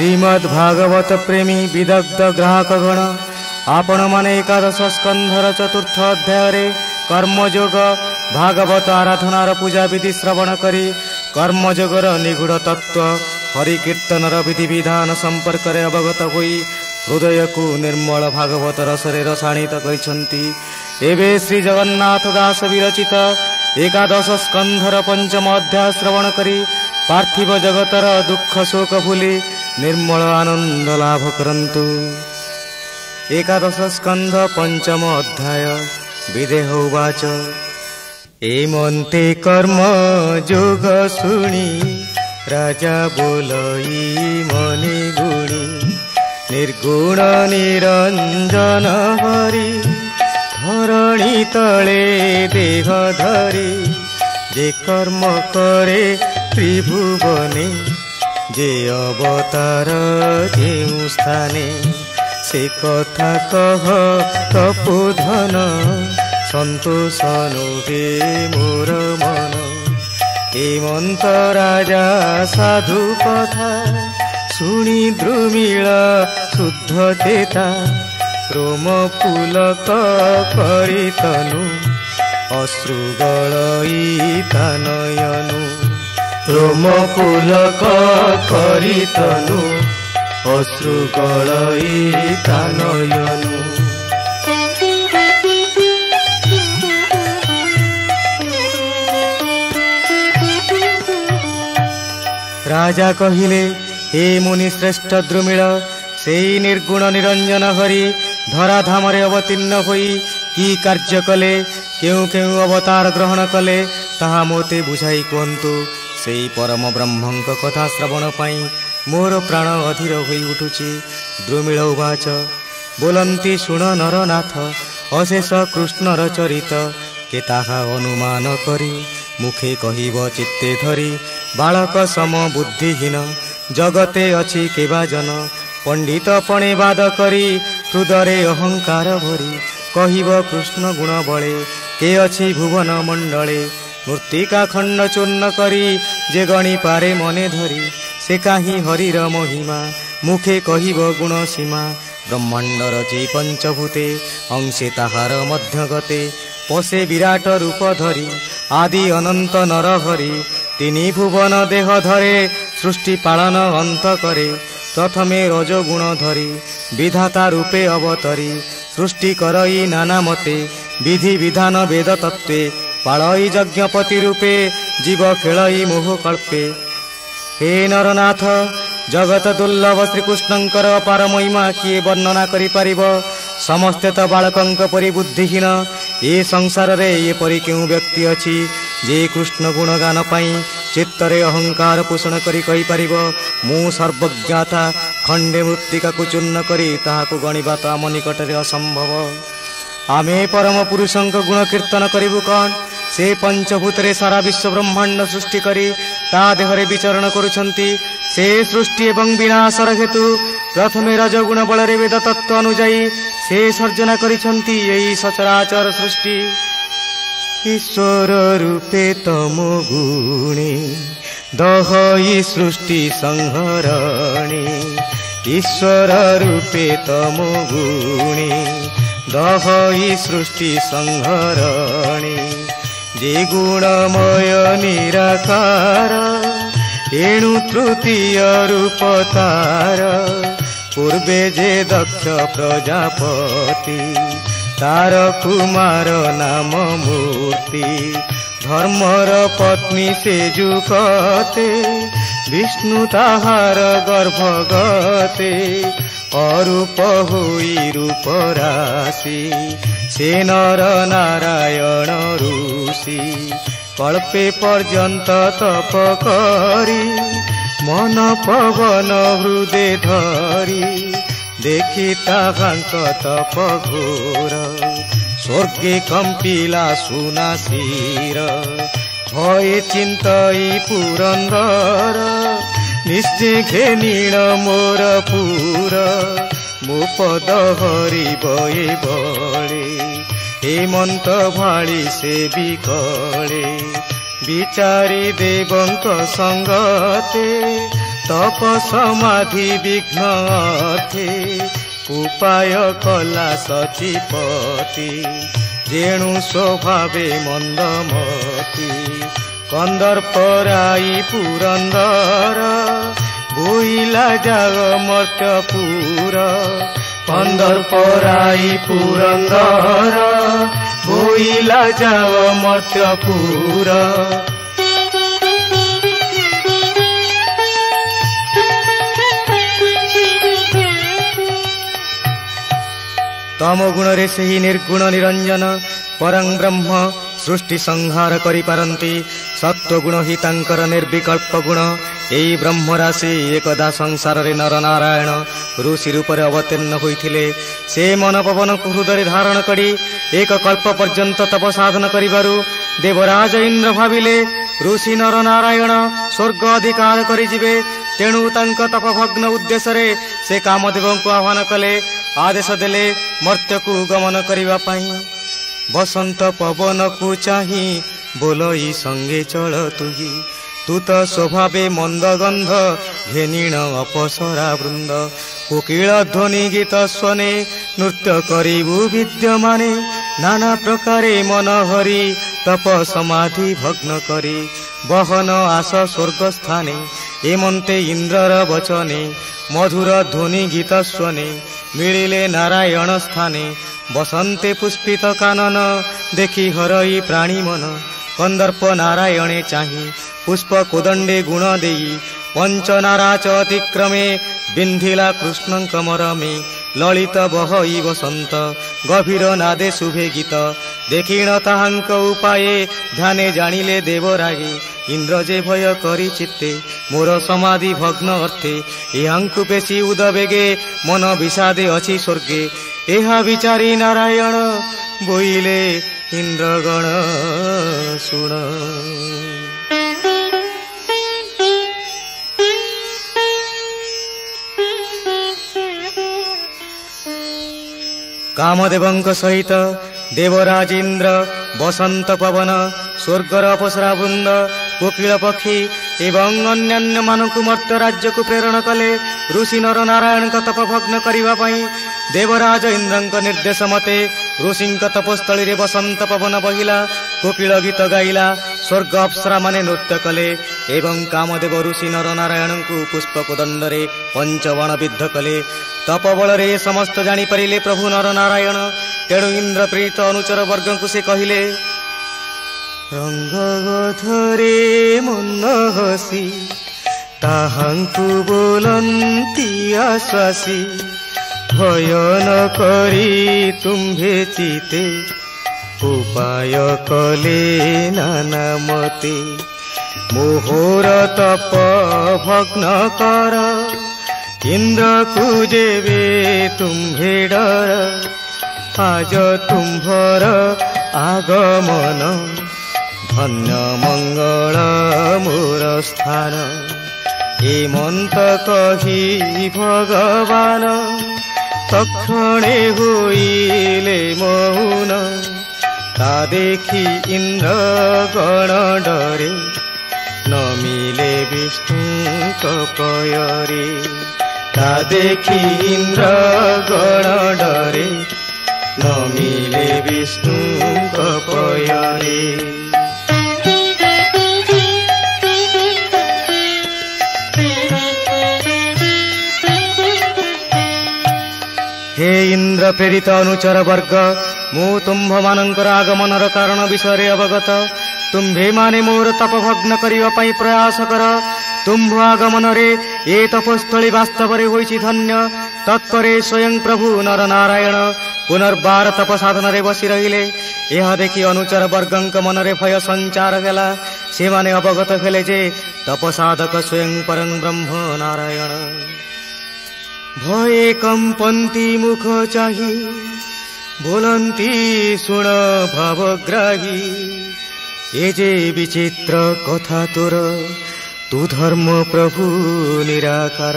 श्रीमद्भागवत प्रेमी विदग्ध ग्राहक गण आपण माने एकादश स्कंधर चतुर्थ अध्याय कर्मयोग भागवत आराधनार पूजा विधि श्रवण करी कर्मयोगर निगूढ़ तत्व हरिकीर्तनर विधि विधान संपर्क में अवगत होई हृदय को निर्मल भागवत रसरे रसाणित करिसंती। एवं श्री जगन्नाथ दास विरचित एकादश स्कंधर पंचम अध्याय श्रवण करी पार्थिव जगतर दुख शोक भूली निर्मल आनंद लाभ करंतु। एकादश स्कंध पंचम अध्याय विदेह उवाच एमंते कर्म जोग शुणी राजा बोलई मने गुणी निर्गुण निरंजन हरि धरणी तले देह धरी जे कर्म करे त्रिभुवने जे अवतार जेउ स्थाने से कथा कह तपोधन संतोष नुहे मोर मन हेमंत राजा साधु कथा शुणी द्रुमिल शुद्ध चेता रोम पुलक करी तनु अश्रुगलई नयनु रोम पुलक करी तनु अश्रुगलई नयनु। राजा कहिले हे मुनि श्रेष्ठ द्रुमिल से निर्गुण निरंजन हरि धराधाम अवतीर्ण होई की कार्य कले केउ केउ अवतार ग्रहण कले ताहा मोते बुझाई कहतु। से परम ब्रह्मंक कथा श्रवण पाई मोर प्राण अधीर होई उठुची। द्रुमिल उवाच बोलंती शुण नरनाथ अशेष कृष्णर चरित के ताहा अनुमान करी मुखे कहिब चित्ते धरी बालक सम बुद्धिहीन जगते अछि केबा जन पंडित पणे वाद करी हृदय अहंकार भरी कहिब कृष्ण गुण बळे के अछि भुवन मंडले मृत्तिका खंड चूर्ण करी जे गणी पारे मने धरी से काहि हरिर महिमा मुखे कहिब गुण सीमा ब्रह्मांड रची पंचभूते अंशे ताहार मध्यगते पशे विराट रूप धरी आदि अनंत नर हरि तिनी भुवन देह धरे सृष्टि पालन अंत करे प्रथमे रजगुण धरी विधाता रूपे अवतरी सृष्टि करई नाना मते विधि विधान वेद तत्वे पालई यज्ञपति रूपे जीव खेलई मोह कल्पे। हे नरनाथ जगत दुर्लभ श्रीकृष्णंकर अपार महिमा किए वर्णना करि पारिब समस्ते तो बालकंक परि बुद्धिहीन ए संसार रे ये परि केउ व्यक्ति अछि जे कृष्ण गुणगान पाई चित्तरे अहंकार पोषण करी कहि पारिब मु सर्वज्ञाता खंडे मृत्तिका को चूर्ण करी ताहाकु गणिबा तो आम निकटरे असंभव। आमे परम पुरुषंक गुण कीर्तन करिबु कौन से पंचभूतरे सारा विश्व ब्रह्मांड सृष्टि करी ता देहरे विचरण करुछंती। से सृष्टि एवं विनाशर हेतु प्रथमे रजगुण बलरे वेद तत्व अनुजाई से सर्जना करिछंती एई सचराचर सृष्टि। ईश्वर रूपे तमो गुणे दहई सृष्टि संहरणे ईश्वर रूपे तमो गुणे दहई सृष्टि संहरणे जे गुणमय निराकार एणु तृतीय रूप तार पूर्वे जे दक्ष प्रजापति तार कुमार नाम मूर्ति धर्मर पत्नी से जुकते विष्णु ताहार गर्भगते अरूप हुई रूप राशि से नर नारायण ऋषि कल्पे पर्यंत तप करी मन पवन हृदय धरी देखी ताहांक तप घोर स्वर्गे कंपिला सुना शिर भये चिंतई पुरंदर निश्चय घेनीण मोर पुर मो पद हरि बये बळे हेमंत भाड़ी से बिकले विचारी देवंक संगते तप समाधि विघ्न अर्थे उपाय कला सचिपति जेणु स्वभावे मंदमती कंदर्पराई पुरंदर बोइला जाग मर्त्यपुर कंदर्पराई पुरंदर बोइला जाग मर्त्यपुर तम गुण रे सही निर्गुण निरंजन परं ब्रह्म सृष्टि संहार करि पारंती सत्व गुण ही तांकर निर्विकल्प गुण एई ब्रह्म राशि एकदा संसार रे नर नारायण ऋषि रूप रे अवतीर्ण होइथिले। से मन पवन को हृदय धारण करी एक कल्प पर्यंत तप साधन करिबारु देवराज इंद्र भाविले ऋषि नर नारायण स्वर्ग अधिकार करि जिवे। तेणु तांक तपभग्न उद्देश्य रे से कामदेव को आह्वान कले आदेश देले मर्त्य को गमन करिबा पई। बसंत पवन को चाही बोलई संगे चल तुही तू तो स्वभावे मंदगंध घेनीण अपसरा वृंद कोकिल ध्वनि गीत स्वने नृत्य करिबु विद्यमाने नाना प्रकारे मन हरि तप समाधि भग्न करी बहन आस स्वर्ग स्थाने एमंते इंद्रर वचने मधुर ध्वनि गीत स्वने मिलिले नारायण स्थाने बसंते पुष्पित कानन देखि हरई प्राणी मन कंदर्प नारायणे चाही पुष्प कोदंडे गुण देई पंचनाराच अतिक्रमे बिंधिला कृष्ण कमरमे ललित बहई बसंत गभीर नादे शुभे गीत देखिण ताहांक उपाये ध्याने जानिले देवरागे इंद्र जे भय करी चित्ते मोर समाधि भग्न अर्थे एहांकु पेशी उदबेगे मन विषादे अछि स्वर्गे एहा विचारी नारायण बोइले इंद्रगण सुण। कामदेवंक सहित देवराज इंद्र बसंत पवन स्वर्गर अपसरा वृंद कोकिल पक्षी एवं अन्यान्य मानकु मर्त्य राज्य को प्रेरण कले ऋषि नर नारायण तप भग्न करिबा पई। देवराज इंद्रंक निर्देश मते ऋषिंक तपस्थली रे बसंत पवन बहिला कोकिल गीत गाइला स्वर्ग अप्सरा माने नृत्य कले एवं कामदेव ऋषि नर नारायण को पुष्प कोदंड रे पंचवण विद्ध कले। तप बल रे समस्त जानी परिले प्रभु नर नारायण। तेणु इंद्र प्रीत अनुचर वर्ग को से कहिले रंगधरे मन हसी ताहांकु बोलंती आश्वासी भय न करी तुम्भे चिते उपाय कले नाना मते मोहर तप भग्न कर इंद्र को जेबे तुम्भे डर आज तुम्भर आगमन धन्य मंगल मोर स्थान हेमंत कही भगवान तक्षणे होइले मौन ता देखी इंद्र गण डरे नमिले विष्णु कपयरे ता देखी इंद्र गण डरे नमिले विष्णु कपयरे। हे इंद्र प्रेरित अनुचर वर्ग मु तुम्भ मानकर आगमनर कारण विषय अवगत तुम्भे माने मोर तप भग्न करिवा पई प्रयास कर। तुम्भ आगमन रे ए तपस्थली वास्तव रे होइछि धन्य। तत्परे स्वयं प्रभु नर नारायण पुनर्बार तप साधन रे बसी रहिले। यह देखि अनुचर वर्गंक मन रे भय संचार हेला। से माने अवगत हेले जे तप साधक स्वयं परं ब्रह्म नारायण। भये कंपन्ति मुख चाही बोलंती सुण भावग्राही ए जे विचित्र कथा तोर तू धर्म प्रभु निराकार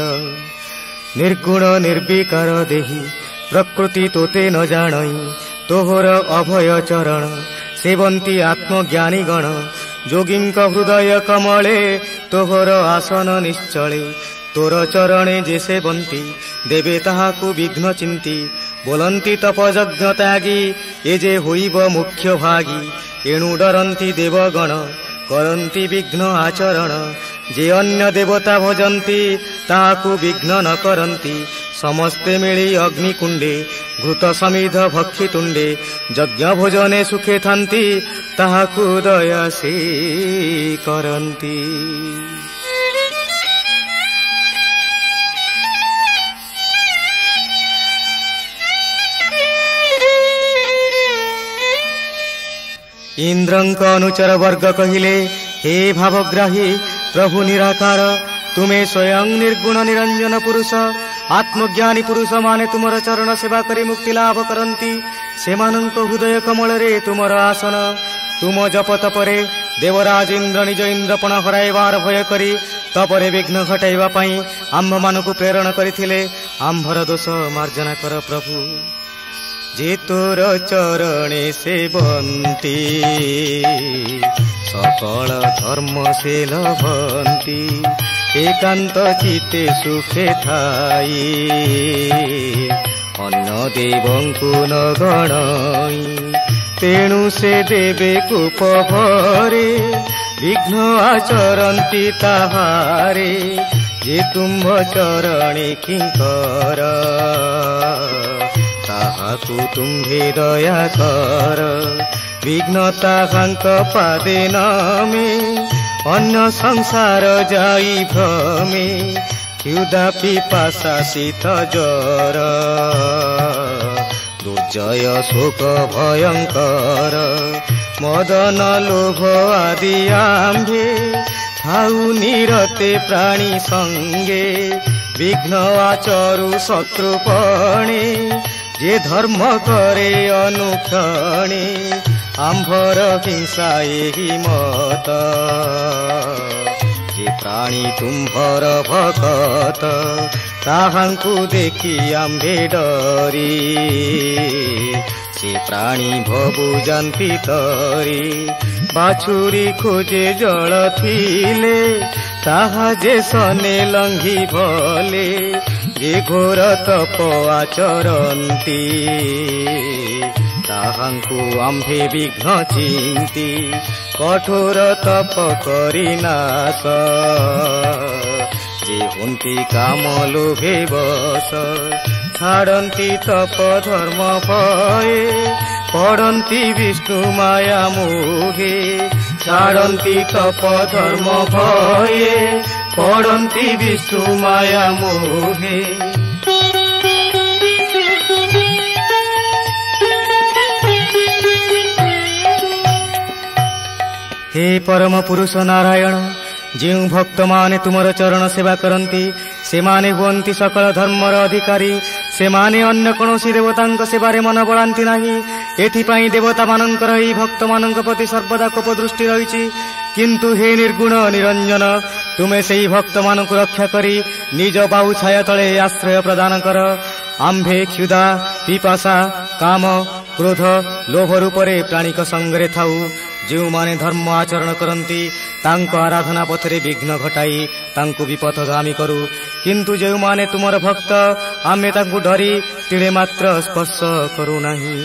निर्गुण निर्विकार देही प्रकृति तोते न जानई तोहर अभय चरण सेवंती आत्मज्ञानी गण जोगिंक हृदय कमले तोहर आसन निश्चले तोर चरणे जे सेवन्ति देवे ताहाकु विघ्न चिंती बोलंती तपयज्ञ त्यागी ए जे होइब मुख्य भागी एणु डरंती देवगण करंती विघ्न आचरण जे अन्य देवता भजंती ताहाकु विघ्न न करंती समस्ते मिली अग्निकुंडे घृत समिध भक्षी तुंडे यज्ञ भोजने सुखे थांती ताहाकु दया से करंती। इंद्रंक अनुचर वर्ग कहिले हे भावग्राही प्रभु निराकार तुमे स्वयं निर्गुण निरंजन पुरुष आत्मज्ञानी पुरुष माने तुमर चरण सेवा करी मुक्ति लाभ करंती सेमानंक हृदय कमल रे तुमर आसन तुम जप तपरे देवराज इंद्र निज इंद्रपण हराइबार भय करी तपरे विघ्न घटाइबा पई आम्भ मानकु प्रेरण करिथिले आम्भर दोष मार्जना कर प्रभु जे तोर चरणे सेवन्ति सकल धर्म से लभन्ति एकांत चित्ते सुखे थाई अन्य देवंकु न गणई तेणु से देवे कूप भरे विघ्न आचरन्ति ताहारे जे तुम्भ चरणे किंकर ताहाकु तुम्भे दया कर विघ्नता कांक पादे नामे अन्य संसार जाई भ्रमे क्षुधा पिपासा शीत जर दुर्जय शोक भयंकर मदन लोभ आदि आम्भे थाउ निरते प्राणी संगे विघ्न आचरु शत्रुपणे जे धर्म करे अनुक्षणे आम्भर हिंसा एहि मत जे प्राणी तुम्भर भगत ताहांकु देखि आम्भे डरी से प्राणी भबु जान्ति तरी बाछुरी खोजे जल थिले ताहा जे सने लंघी भले जे घोर तप आचरन्ति ताहांकु आम्भे विघ्न चिंती कठोर तप करी नाश जे हुन्ति काम लोभे बस छाड़न्ति तप धर्म भये पड़न्ति विष्णु माया मोहे छाड़न्ति तप धर्म भये पड़न्ति विष्णु माया मोहे। हे परम पुरुष नारायण ଯେଉଁ ଭକ୍ତମାନେ ତୁମର ଚରଣ ସେବା କରନ୍ତି ସେମାନେ ହୁଅନ୍ତି ସକଳ ଧର୍ମର ଅଧିକାରୀ ସେମାନେ ଅନ୍ୟ କୌଣସି ଦେବତାଙ୍କ ସେବାରେ ମନ ବଳାନ୍ତି ନାହିଁ ଏଥିପାଇଁ ଦେବତାମାନଙ୍କର ଏହି ଭକ୍ତମାନଙ୍କ ପ୍ରତି ସର୍ବଦା କୋପ ଦୃଷ୍ଟି ରହିଛି କିନ୍ତୁ ହେ ନିର୍ଗୁଣ ନିରଞ୍ଜନ ତୁମେ ସେହି ଭକ୍ତମାନଙ୍କୁ ରକ୍ଷା କରି ନିଜ ବାହୁ ଛାୟା ତଳେ ଆଶ୍ରୟ ପ୍ରଦାନ କର ଆମ୍ଭେ କ୍ଷୁଧା ପିପାସା କାମ କ୍ରୋଧ ଲୋଭ ରୂପରେ ପ୍ରାଣିକ ସଙ୍ଗରେ ଥାଉ ଯେଉଁମାନେ ଧର୍ମ ଆଚରଣ କରନ୍ତି ତାଙ୍କ ଆରାଧନା ପଥରେ ବିଘ୍ନ ଘଟାଇ ତାଙ୍କୁ ବିପଥଗାମୀ କରୁ କିନ୍ତୁ ଯେଉଁମାନେ ତୁମର ଭକ୍ତ ଆମେ ତାଙ୍କୁ ଡରି ତିଳେ ମାତ୍ର ସ୍ପର୍ଶ କରୁନାହିଁ।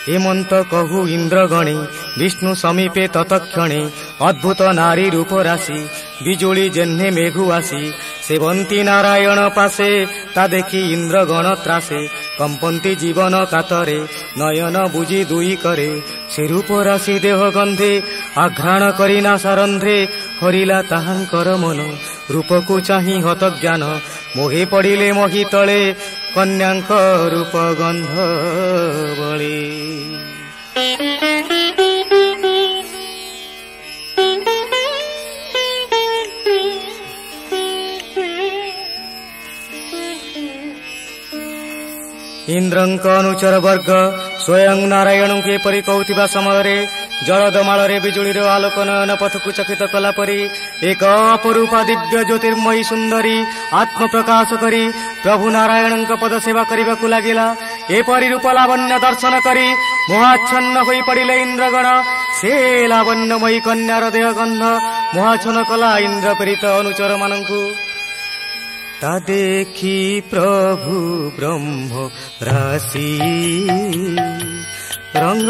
हेमंत कहु इंद्रगणे विष्णु समीपे ततक्षणे अद्भुत नारी रूप राशि बिजुली जेन्हे मेघु आसी सेवंती नारायण पासे ता देखी इंद्रगण त्रासे कंपंती जीवन कातरे नयन बुझी दुई करे से रूप राशि देह गंधे आघ्राण करिना सारंध्रे हरिला ताहांकर मन रूपकु चाही हत ज्ञान मोहे पड़िले मही तले कन्यांक रूप गंध बळे। इंद्रंक अनुचर वर्ग स्वयं नारायण के परि कहूथिबा समय जलदमाल बिजुली आलोक नयन पथकु चकित कला परी एक अपरूपा दिव्य ज्योतिर्मयी सुंदरी आत्म प्रकाश करी प्रभु नारायण पद सेवा करने लगिला। एपरी रूप लावण्य दर्शन करी मोहाच्छन्न होई पड़िले इंद्रगण से लावण्यमयी कन्यार देह गंध मोहाच्छन्न कला इंद्र प्रेरित अनुचर मानंकु। ता देखी प्रभु ब्रह्म राशि रंग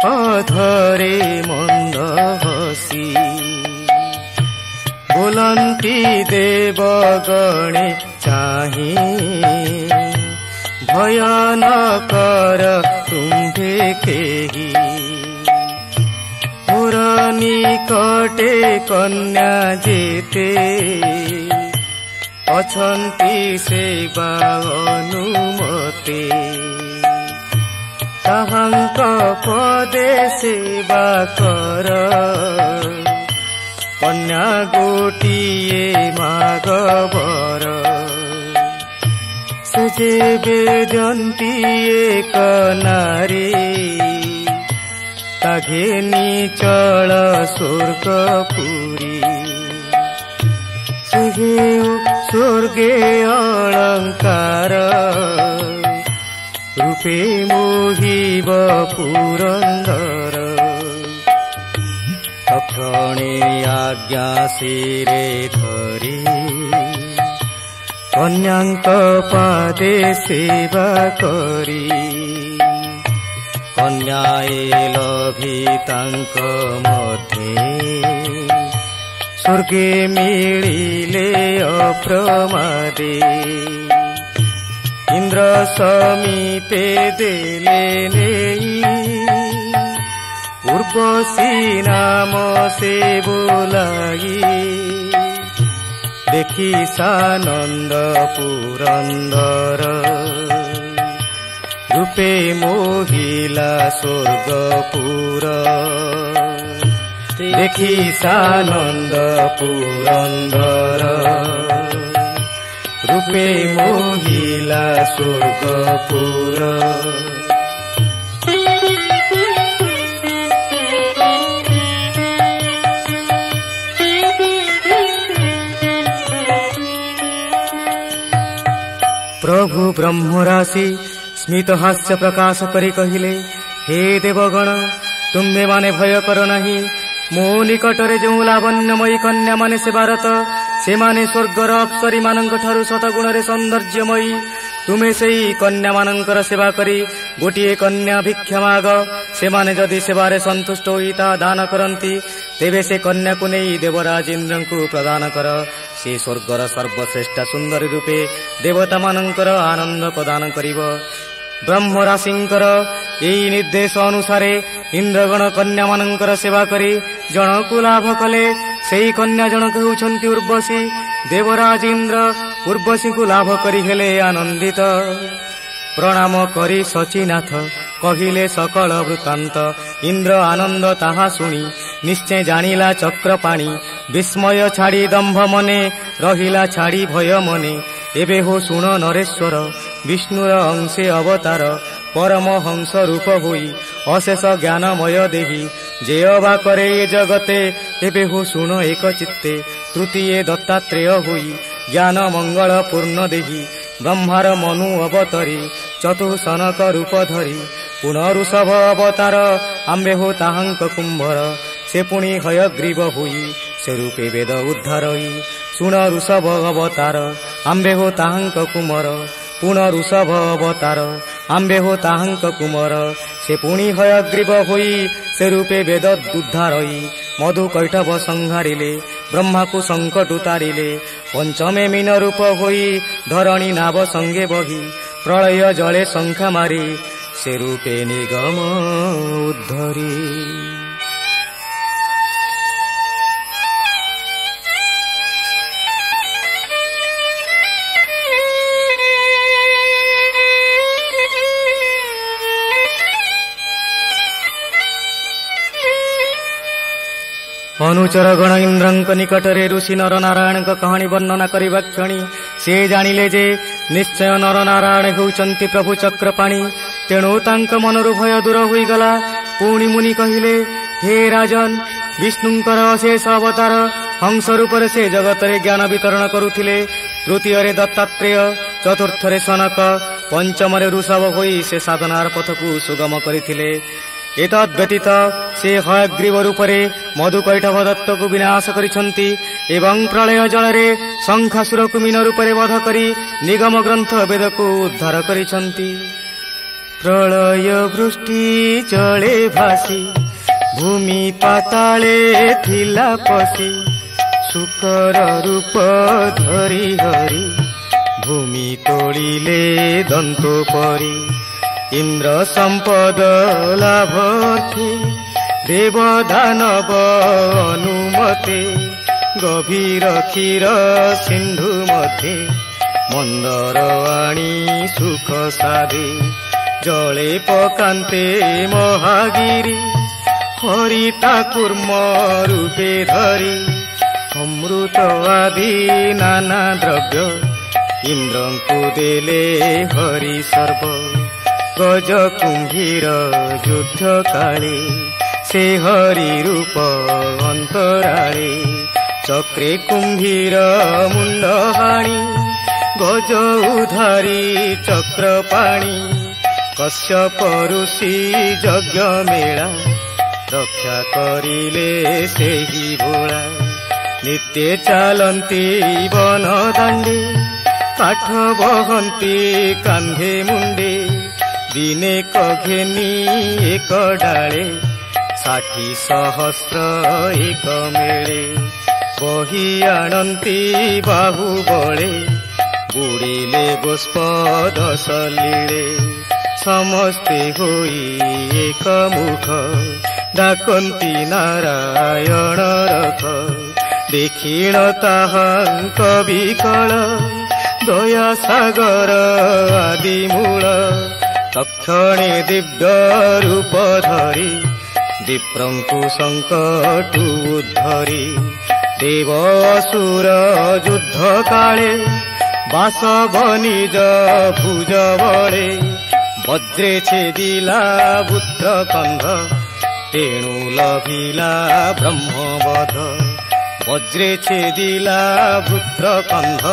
अधरे मंद हसी बोलंती देवगणे चाही भय न कर तुम्भे केही मोर निकटे कन्या जेते अछंती सेवा अनुमते ताहांक पदे सेवा कर कन्या गोटिए मागवर से जेबे जंती एक नारी ताघेनी चल स्वर्गपुरी स्वर्गे अलंकार रूपे मोहिब पुरंदर तक्षणे आज्ञा शिरे धरी कन्यांक पादे सेवा करी कन्याए लभितांक मध्ये स्वर्गे मिलिले अप्रमादे इंद्र समीपे देले नेई उर्वशी नाम से बोलाई देखी सानंद पुरंदर रूपे मोहिला स्वर्गपुर देखी सानंद पुरंदर रूपे मोहिला स्वर्गपुर प्रभु ब्रह्मराशि स्मित हास्य प्रकाश करी कहिले हे देवगण तुम्हे माने भय कर नहीं मो निकटरे जो लावण्यमयी कन्या माने सेवारत से माने स्वर्गर अप्सरी मानंक ठारु शतगुणरे सौंदर्यमयी तुमे सेई कन्या मानंकर सेवा करी गोटिए कन्या भिक्षा माग से माने जदि सेवारे संतुष्ट होई ता दान करंती तेबे से कन्या को नहीं देवराज इंद्र को प्रदान कर से स्वर्गर सर्वश्रेष्ठ सुंदरी रूपे देवता मानंकर आनंद प्रदान करिव ब्रह्मराशिंकर एई निर्देश अनुसारे इंद्रगण कन्या मानंकर सेवा करी जनकु लाभ कले सेई कन्या जनक हेउछंती उर्वशी देवराज इंद्र उर्वशी को लाभ करी हेले आनंदित प्रणाम करी शचीनाथ कहिले सकल वृत्तांत इंद्र आनंद ताहा सुनी निश्चय जानिला चक्रपाणी विस्मय छाड़ी दंभ मने रहिला छाड़ी भय मने एबे हो सुन नरेश्वर विष्णुर अंशे अवतार परम हंस रूप होई अशेष ज्ञानमय देही जे अबा करे ये जगते एबे हो सुन एक चित्ते तृतीय दत्तात्रेय होई ज्ञान मंगल पूर्ण देही ब्रह्मार मनु अवतरी चतुसनक रूप धरी पुनरुषभ अवतार आम्बे हो ताहांक कुंभर से पुणी हयग्रीव होई से रूपे वेद उद्धारई सुन ऋषभ अवतार आम्बे हो ताहांक कुमर पुनरुषभ अवतार आम्बे हो ताहांक कुमर से पुणी हयग्रीव होई से रूपे वेद उद्धारई मधु कैठव संहारिले ब्रह्मा को संकट उतारिले पंचमे मीन रूप होई धरणी नाव संगे बही प्रलय जले शंखा मारी से रूपे निगम उद्धरी अनुचर गण इंद्रंक निकटरे ऋषि नर नारायण कहानी वर्णना करबा क्षणी से जानिले जे निश्चय नर नारायण हेउचंती प्रभु चक्रपाणी तेणु तांक मनरु भय दूर होई गला पुणी मुनि कहिले हे राजन विष्णुंकर अशेष अवतार हंस रूपरे से जगतरे ज्ञान वितरण करुथिले तृतीय दत्तात्रेय चतुर्थ सनक पंचम ऋषभ होई से साधनार पथ को सुगम करिथिले एतद्व्यतीत से हयग्रीव रूपरे मधुकैटभ दत्त को विनाश करिछन्ति एवं प्रलय जलरे शंखासुर को मीन रूपरे वध करी निगम ग्रंथ वेद को उद्धार करिछन्ति। प्रलय वृष्टि जले भासी भूमि पाताले थिला पसी शुकर रूप धरी हरि भूमि तोड़िले दंतो परी इंद्र संपद लाभार्थी देव दानव अनुमते गभीर क्षीर सिंधु मध्य मंदर आणी सुख साधे जले पकान्ते महागिरी हरिता कूर्म रूपे धरी अमृत आदि नाना द्रव्य इंद्रंकु देले हरि सर्व गज कुंभीर युद्ध काले से हरि रूप अंतराले चक्रे कुंभीर मुंड हाणी गज उधारी चक्र पाणी कश्यप ऋषि यज्ञ मेला रक्षा करिले सेही भोला नित्य चालंती वन दांडे काठ बहंती कांधे मुंडे दिने कघेनी एक डाले 60 सहस्र एक मेले बही आणंती बाहु बळे बुड़िले गोस्पद सलीले समस्ते होई एक मुख डाकंती नारायण रख देखिण ताहांक विकल दया सागर आदि मूल तक्षणे दिव्य रूप धरी विप्रंकु संकटु उद्धरी देव असुर युद्ध काले बासव निज भुज बळे वज्रे छेदिला पुत्र कंध तेणु लभिला ब्रह्मवध वज्रे छेदिला पुत्र कंध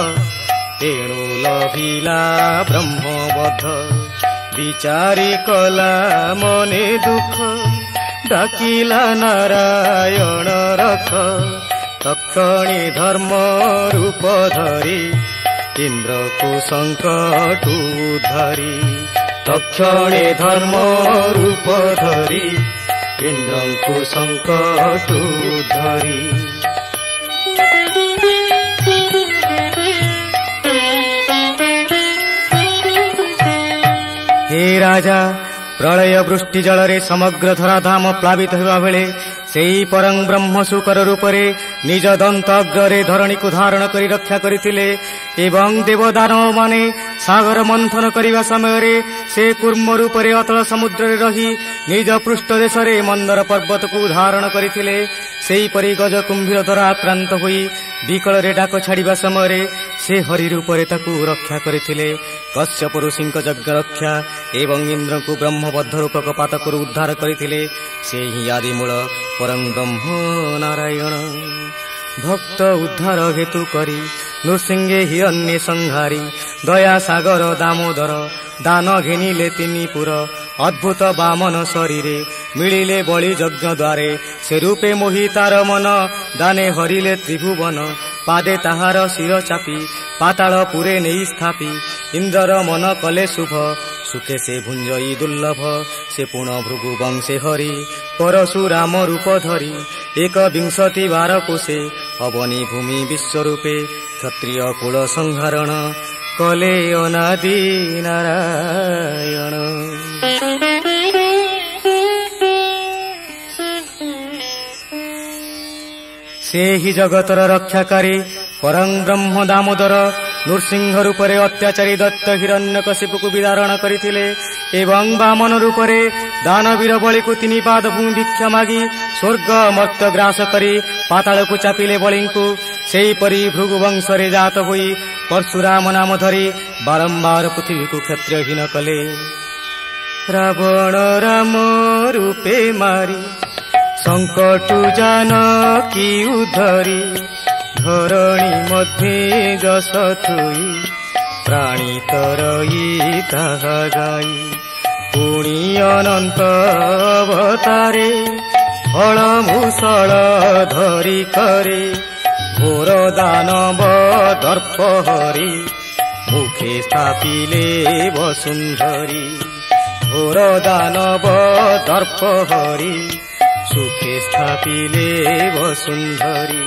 तेणु लभिला ब्रह्मवध विचारी कला मने दुख डाकिला नारायण रख तक्षणे धर्म रूप धरी इंद्र को संकटु धरी तक्षणे धर्म रूप धरी इंद्र को संकटु धरी। हे राजा प्रलय वृष्टि जलरे समग्र धराधाम प्लावित होगा बेले सेई परं ब्रह्म शुकर रूपरे निज दंत अग्रे धरणी को धारण करी रक्षा करिथिले एवं देवदानव माने सागर मंथन करिवा समय से कूर्म रूपरे अतल समुद्र रे रही निज पृष्ठ देशरे मंदर पर्वत को धारण करिथिले सेई परि गज कुंभीर द्वारा आक्रांत होई विकल रे डाक छाड़िबा समय से हरि रूपरे ताकू रक्षा करिथिले कश्यप ऋषिंक यज्ञ रक्षा एवं इंद्र को ब्रह्मबद्ध रूपक पातकरू उद्धार करिथिले से ही आदिमूल परं ब्रह्म नारायण भक्त उद्धार हेतु करी नृसिंहे हिरण्य संहारी दया सागर दामोदर दान घेनिले तिनिपुर अद्भुत बामन शरीरे मिलिले बलि यज्ञ द्वारे से रूपे मोहि तार मन दाने हरिले त्रिभुवन पादे ताहार शिर चापी पाताल पुरे नहीं स्थापी इंद्र मन कले शुभ सुखे से भुंजई दुर्लभ से पुण भृगु वंशे हरि परशुराम रूप धरी 21 बार कोशे अवनी भूमि विश्वरूपे क्षत्रिय कुल संहरण कले अनादि नारायण। से ही जगतर रक्षाकारी परं ब्रह्म दामोदर नृसिंह रूपरे अत्याचारी दत्त हिरण्यकशिपु को विदारण करिथिले एवं वामन रूपरे दानवीर बलि को 3 पाद भूमि भिक्षा मागी स्वर्ग मर्त्य ग्रास करी पाताल को चापिले बलिंकु सेई परि भृगु वंशरे जात होई परशुराम नाम धरी बारंबार पृथ्वी को क्षत्रियहीन कले रावण राम रूपे मारी संकटु जानकी उद्धरी धरणी मध्ये जस थुई प्राणी तरई ताहा गाई पुणी अनंत अवतारे फल मूषल धरी करे घोर दानव दर्प हरि मुखे स्थापिले वसुंधरी घोर दानव दर्प हरि सुखे स्थापिले वसुंधरी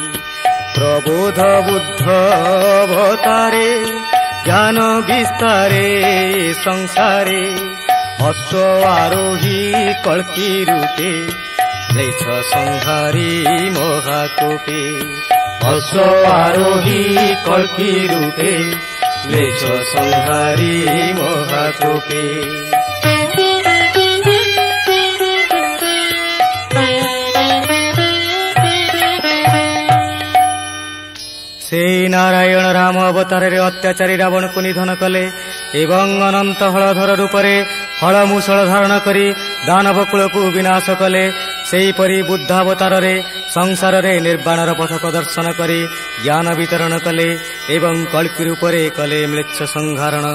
प्रबोध बुद्ध अवतारे ज्ञान विस्तारे संसारे अश्व आरोही कल्की रूपे लेछ संहारी महाकोपे अश्व आरोही कल्की रूपे लेछ संहारी महाकोपे से नारायण राम अवतार अत्याचारी रावण को निधन कले एवं अनंत हलधर रूपरे हल मूषल धारण करी दानव कूल को विनाश कले सेहीपरि बुद्धावतार संसार रे निर्वाणर पथ प्रदर्शन करी ज्ञान वितरण कले एवं कल्की रूपरे कले म्लेच्छ संहारण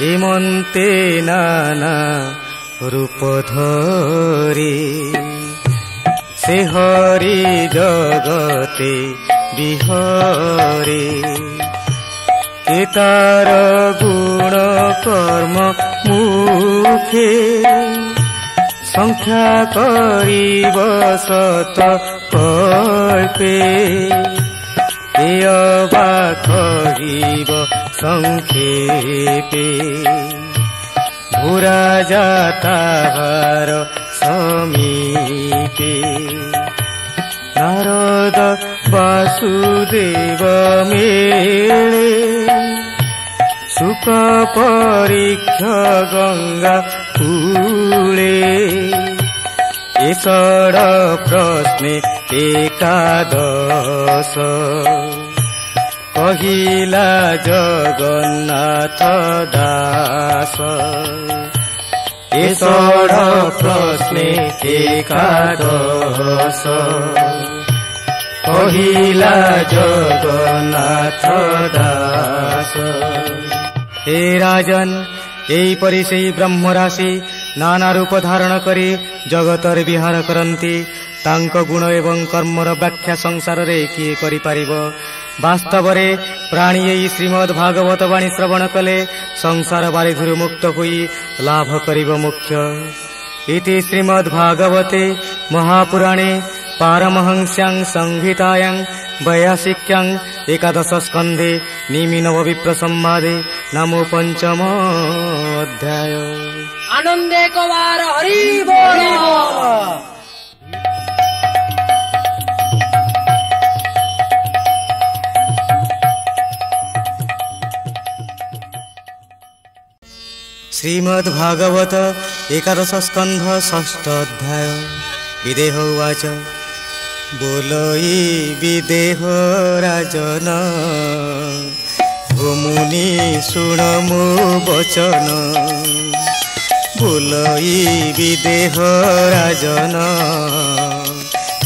हेमंते नाना रूप धरी से हरि जगते बिहरे केतार गुण कर्म मुखे संख्या करीब सत कल्पे एयबा कहिब संक्षेपे भूरा जाताहार समीपे नारद वासुदेव मेले सुख परीक्ष गंगा कूले एषड प्रश्ने एकादश कहिला जगन्नाथ दास एषड प्रश्ने एकादश कहिला जगन्नाथ दास हे राजन एहीपरि सेही ब्रह्मराशि नाना रूप धारण करी जगतर विहार करती तांको गुण एवं कर्मर व्याख्या संसार रे किए करि पारिबो वास्तव रे प्राणी एही श्रीमद् भागवत वाणी श्रवण कले संसार बारिधुरु मुक्त होई लाभ करिबो मुख्य इति श्रीमद् भागवते महापुराणे पारमहंस्यां संहितायां 82 एकादश स्कंधे निमि नव विप्र संवादे नामो पंचम अध्याय। आनंदे कुमार हरि बोल। श्रीमद् भागवत एकादश स्कंध षष्ठ अध्याय। विदेह उवाच बोलई विदेह राजन भूमुनि शुण मो वचन बोलई विदेह राजन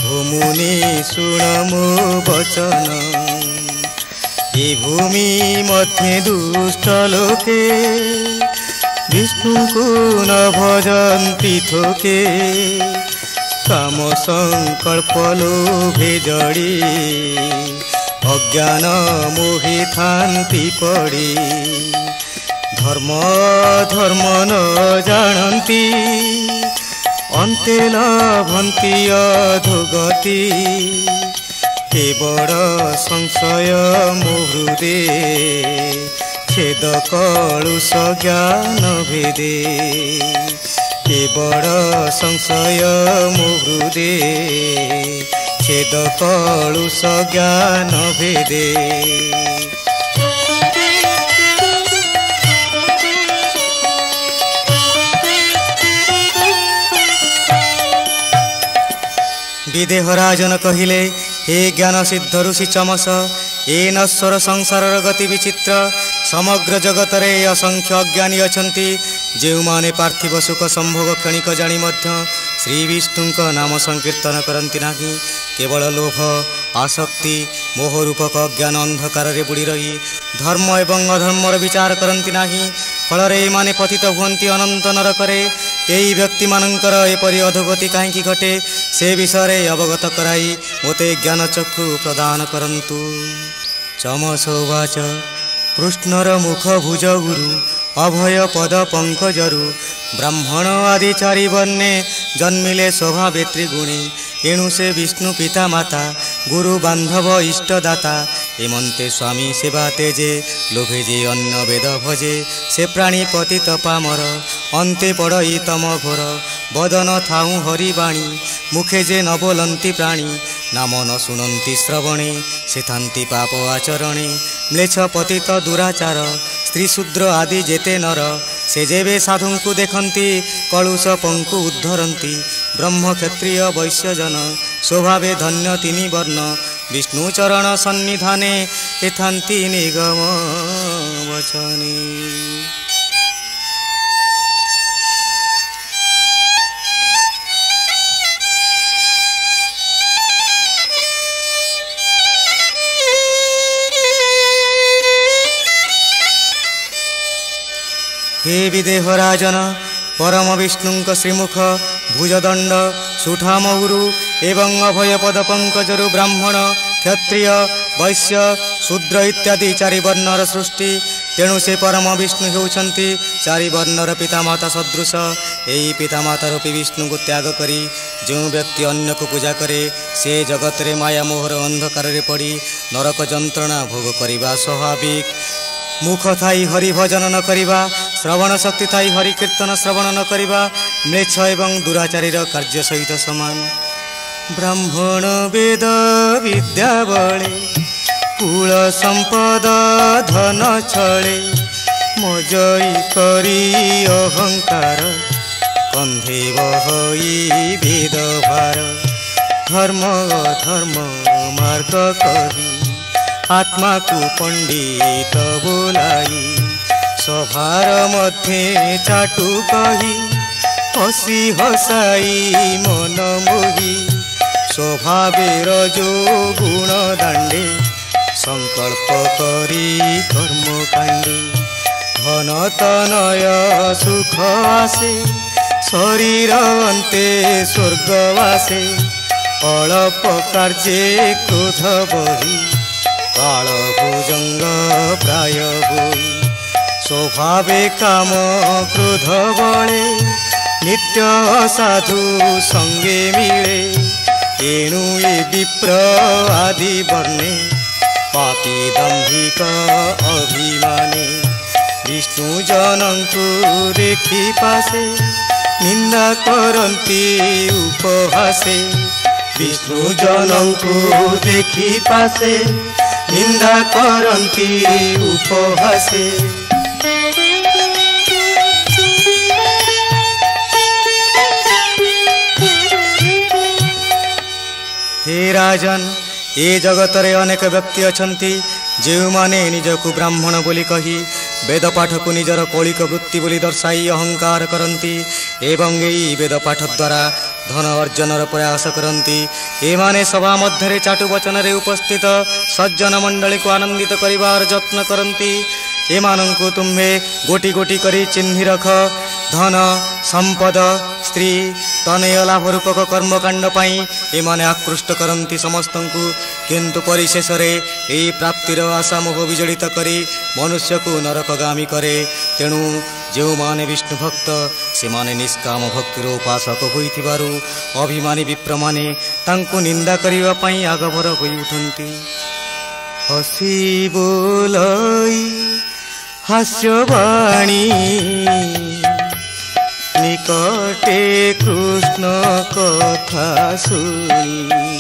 भूमुनि शुण मो वचन ए भूमि मध्ये दुष्ट लोके विष्णु को न भजन्ति थोके काम संकल्प लोभे जड़ी अज्ञान मोहि थान्ति पड़ी धर्म धर्म न जानन्ति अन्ते लभन्ति अधोगति केवल संशय मुहृदे छेद कलुष ज्ञान भेदे केवल संशय मुहृदे छेद कलुष ज्ञान भेदे विदेह राजन कहिले हे ज्ञान सिद्ध ऋषि चमस ए नश्वर संसार गति विचित्र समग्र जगत रे असंख्य अज्ञानी अछंती जो माने पार्थिव सुख संभोग क्षणिक जानी मध्य ଶ୍ରୀ ବିଷ୍ଣୁଙ୍କ ନାମ ସଂକୀର୍ତ୍ତନ କରନ୍ତି ନାହିଁ। କେବଳ ଲୋଭ ଆସକ୍ତି ମୋହ ରୂପକ ଅଜ୍ଞାନ ଅନ୍ଧକାରରେ ବୁଡ଼ି ରହି ଧର୍ମ ଏବଂ ଅଧର୍ମର ବିଚାର କରନ୍ତି ନାହିଁ। ଫଳରେ ଏମାନେ ପତିତ ହୁଅନ୍ତି ଅନନ୍ତ ନରକରେ। ଏହି ବ୍ୟକ୍ତିମାନଙ୍କର ଏପରି ଅଧୋଗତି କାହିଁକି ଘଟେ ସେ ବିଷୟରେ ଅବଗତ କରାଇ ମୋତେ ଜ୍ଞାନ ଚକ୍ଷୁ ପ୍ରଦାନ କରନ୍ତୁ। ଚମସ ଉବାଚ କୃଷ୍ଣର ମୁଖ ଭୁଜ ଗୁରୁ ଅଭୟ ପଦ ପଙ୍କଜରୁ ବ୍ରାହ୍ମଣ ଆଦି ଚାରି ବର୍ଣ୍ଣେ ଜନ୍ମିଲେ ସ୍ୱଭାବେ ତ୍ରିଗୁଣୀ। ଏଣୁ ସେ ବିଷ୍ଣୁ ପିତା ମାତା ଗୁରୁ ବାନ୍ଧବ ଇଷ୍ଟଦାତା। ଏମନ୍ତେ ସ୍ୱାମୀ ସେବା ତେଜେ ଲୋଭେ ଯେ ଅନ୍ୟ ବେଦ ଭଜେ। ସେ ପ୍ରାଣୀ ପତିତ ପାମର ଅନ୍ତେ ପଡ଼ଇ ତମ ଘୋର। ବଦନ ଥାଉଁ ହରିବାଣୀ ମୁଖେ ଯେ ନ ବୋଲନ୍ତି ପ୍ରାଣୀ। ନାମ ନ ଶୁଣନ୍ତି ଶ୍ରବଣେ ସେ ଥାନ୍ତି ପାପ ଆଚରଣେ। ମ୍ଲେଚ୍ଛ ପତିତ ଦୁରାଚାର ସ୍ତ୍ରୀ ଶୂଦ୍ର ଆଦି ଯେତେ ନର ସେ ଯେବେ ସାଧୁଙ୍କୁ ଦେଖନ୍ତି କଳୁଷ ପଙ୍କୁ ଉଦ୍ଧରନ୍ତି। ବ୍ରହ୍ମ କ୍ଷତ୍ରିୟ ବୈଶ୍ୟଜନ ସ୍ୱଭାବେ ଧନ୍ୟ ତିନି ବର୍ଣ୍ଣ। ବିଷ୍ଣୁ ଚରଣ ସନ୍ନିଧାନେ ଏଥାନ୍ତି ନିଗମ ବଚନେ। हे विदेह राजन परम विष्णुଙ୍କ ଶ୍ରୀମୁଖ ଭୁଜଦଣ୍ଡ ସୁଠାମ ଉରୁ ଏବଂ ଅଭୟ ପଦ ପଙ୍କଜରୁ ବ୍ରାହ୍ମଣ କ୍ଷତ୍ରିୟ ବୈଶ୍ୟ ଶୂଦ୍ର ଇତ୍ୟାଦି ଚାରି ବର୍ଣ୍ଣର ସୃଷ୍ଟି। ତେଣୁ ସେ ପରମ ବିଷ୍ଣୁ ହେଉଛନ୍ତି ଚାରି ବର୍ଣ୍ଣର ପିତାମାତା ସଦୃଶ। ଏହି ପିତାମାତା ରୂପୀ ବିଷ୍ଣୁଙ୍କୁ ତ୍ୟାଗ କରି ଯେଉଁ ବ୍ୟକ୍ତି ଅନ୍ୟକୁ ପୂଜା କରେ ସେ ଜଗତରେ ମାୟା ମୋହର ଅନ୍ଧକାରରେ ପଡ଼ି ନରକ ଯନ୍ତ୍ରଣା ଭୋଗ କରିବା ସ୍ୱାଭାବିକ। ମୁଖ ଥାଇ ହରି ଭଜନ ନ କରିବା, ଶ୍ରବଣ ଶକ୍ତି ଥାଇ ହରି କୀର୍ତ୍ତନ ଶ୍ରବଣ ନ କରିବା ମ୍ଲେଚ୍ଛ ଏବଂ ଦୁରାଚାରୀର କାର୍ଯ୍ୟ ସହିତ ସମାନ। ବ୍ରାହ୍ମଣ ବେଦ ବିଦ୍ୟା ବଳେ କୁଳ ସମ୍ପଦ ଧନ ଛଳେ। ମଜଇ କରି ଅହଙ୍କାର କନ୍ଧେ ବହଇ ବେଦ ଭାର। ଧର୍ମ ଅଧର୍ମ ମାର୍ଗ କହି आत्मा को पंडित बोलाई। सभार मध्य चाटू कही हसी हसाई मन मोही। स्वभावेर जो गुण दांडे संकल्प करी कर्म कांडे। धन तनय सुख आसे शरीर अंते स्वर्ग वासे। अल्प कार्ये क्रोध बही काल भुजंग प्राय होई। स्वभावे काम क्रोध बळे नित्य साधु संगे मिले। एणु ए विप्र आदि वर्णे पापी दंभिक अभिमाने। विष्णु जनंकु देखि पासे निंदा करंती उपहासे। विष्णु जनंकु देखि पासे निंदा करंती उपहासे। हे राजन ए जगतरे अनेक व्यक्ति अछंती जेउमाने निजकु ब्राह्मण बोली कही वेद पाठ को निजर कौलिक वृत्ति बोली दर्शाई अहंकार करंती एवं एई वेद पाठ द्वारा धन अर्जनर प्रयास करंती। एमाने सभा मध्य चाटु वचन रे उपस्थित सज्जन मंडली को आनंदित करिवार यत्न करंती। एमानंकु तुम्हे गोटी गोटी करी चिन्हि रख। धन संपद स्त्री तनय लाभ रूपक कर्मकांड पाई एमाने आकृष्ट करंती समस्तंकु। किंतु परिशेष रे एई प्राप्तिर आशा मोह विजड़ित करी मनुष्य को नरकगामी करे। तेणु जो माने विष्णु भक्त से माने निष्काम भक्तिर उपासक होइथिबारु अभिमानी विप्र माने तांकु निंदा करिवा पई आगभर होई उठंती। हसी बोलई हास्यवाणी निकटे कृष्ण कथा सुनी।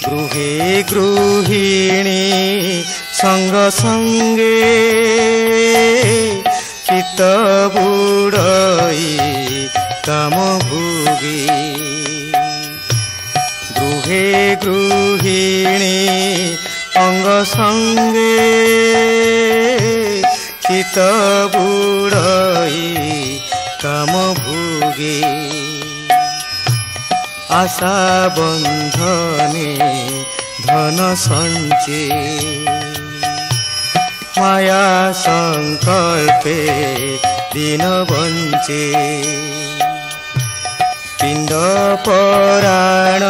गृहे गृहिणी संग संगे चित्त बुड़ई काम भोगे। गृहे गृहिणी अंग संगे चित्त बुड़ई काम भोगे। যুগে আশা বন্ধনে ধন সঞ্চে মায়া সংকল্পে দিন বঞ্চে পিণ্ড পরাণ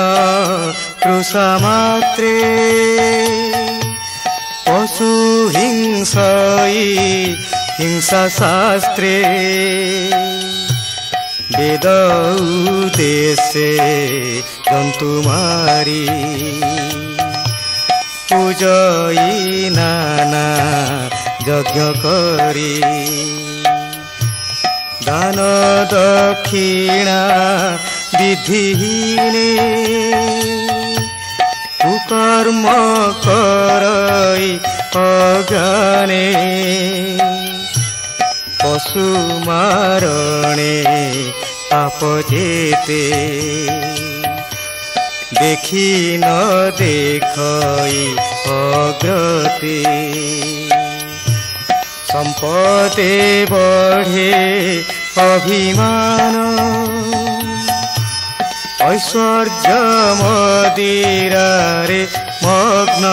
তৃষা মাত্রে পশু হিংসাই হিংসা শাস্ত্রে বেদ উদ্দেশ্যে জন্তু মারি পূজই নানা যজ্ঞ করি দান দক্ষিণা বিধিহীনে কুকর্ম করই অজ্ঞানে পশু মারণে পাপ যেতে দেখি ন দেখই অগ্রতে সম্পদে বঢ়ে অভিমান ঐশ্বর্য মদিরারে মগ্ন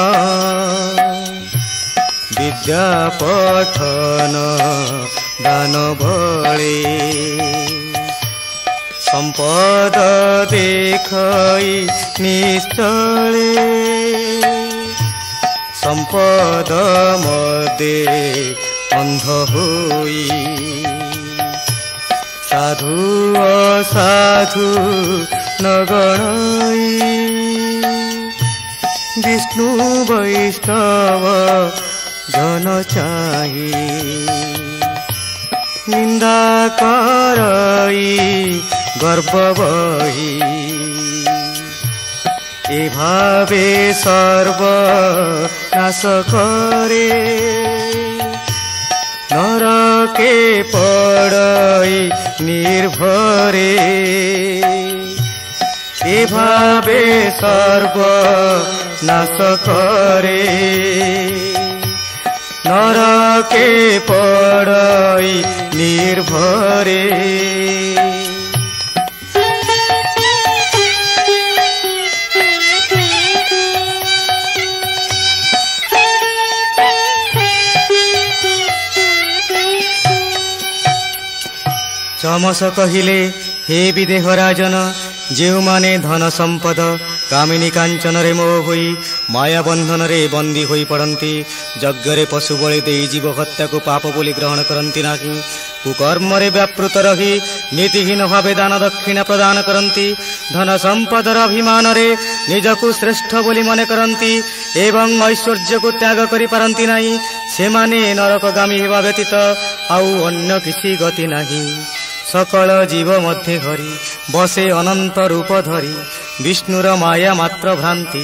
বিদ্যা পঠন দান বলে সম্পদ দেখই নিশ্চলে সম্পদ মদে অন্ধ হই সাধু অসাধু নগণই বিষ্ণু বৈষ্ণব জন চাহি নিন্দা করই গর্ব বহি এভাবে সর্ব নাশ করে নরকে পড়ই নির্ভরে এভাবে সর্ব নাশ করে নরকে পড়ই নির্ভরে চমস কহিলে হে বিদেহ রাজন ଯେଉଁମାନେ ଧନ ସମ୍ପଦ କାମିନୀ କାଞ୍ଚନରେ ମୋହ ହୋଇ ମାୟା ବନ୍ଧନରେ ବନ୍ଦୀ ହୋଇ ପଡ଼ନ୍ତି ଯଜ୍ଞରେ ପଶୁ ବଳି ଦେଇ ଜୀବ ହତ୍ୟାକୁ ପାପ ବୋଲି ଗ୍ରହଣ କରନ୍ତି ନାହିଁ କୁକର୍ମରେ ବ୍ୟାପୃତ ରହି ନୀତିହୀନ ଭାବେ ଦାନ ଦକ୍ଷିଣା ପ୍ରଦାନ କରନ୍ତି ଧନ ସମ୍ପଦର ଅଭିମାନରେ ନିଜକୁ ଶ୍ରେଷ୍ଠ ବୋଲି ମନେ କରନ୍ତି ଏବଂ ଐଶ୍ୱର୍ଯ୍ୟକୁ ତ୍ୟାଗ କରିପାରନ୍ତି ନାହିଁ ସେମାନେ ନରକଗାମୀ ହେବା ବ୍ୟତୀତ ଆଉ ଅନ୍ୟ କିଛି ଗତି ନାହିଁ सकल जीव मध्य घरी बसे अनंत रूप धरी विष्णुर माया मात्र भ्रांति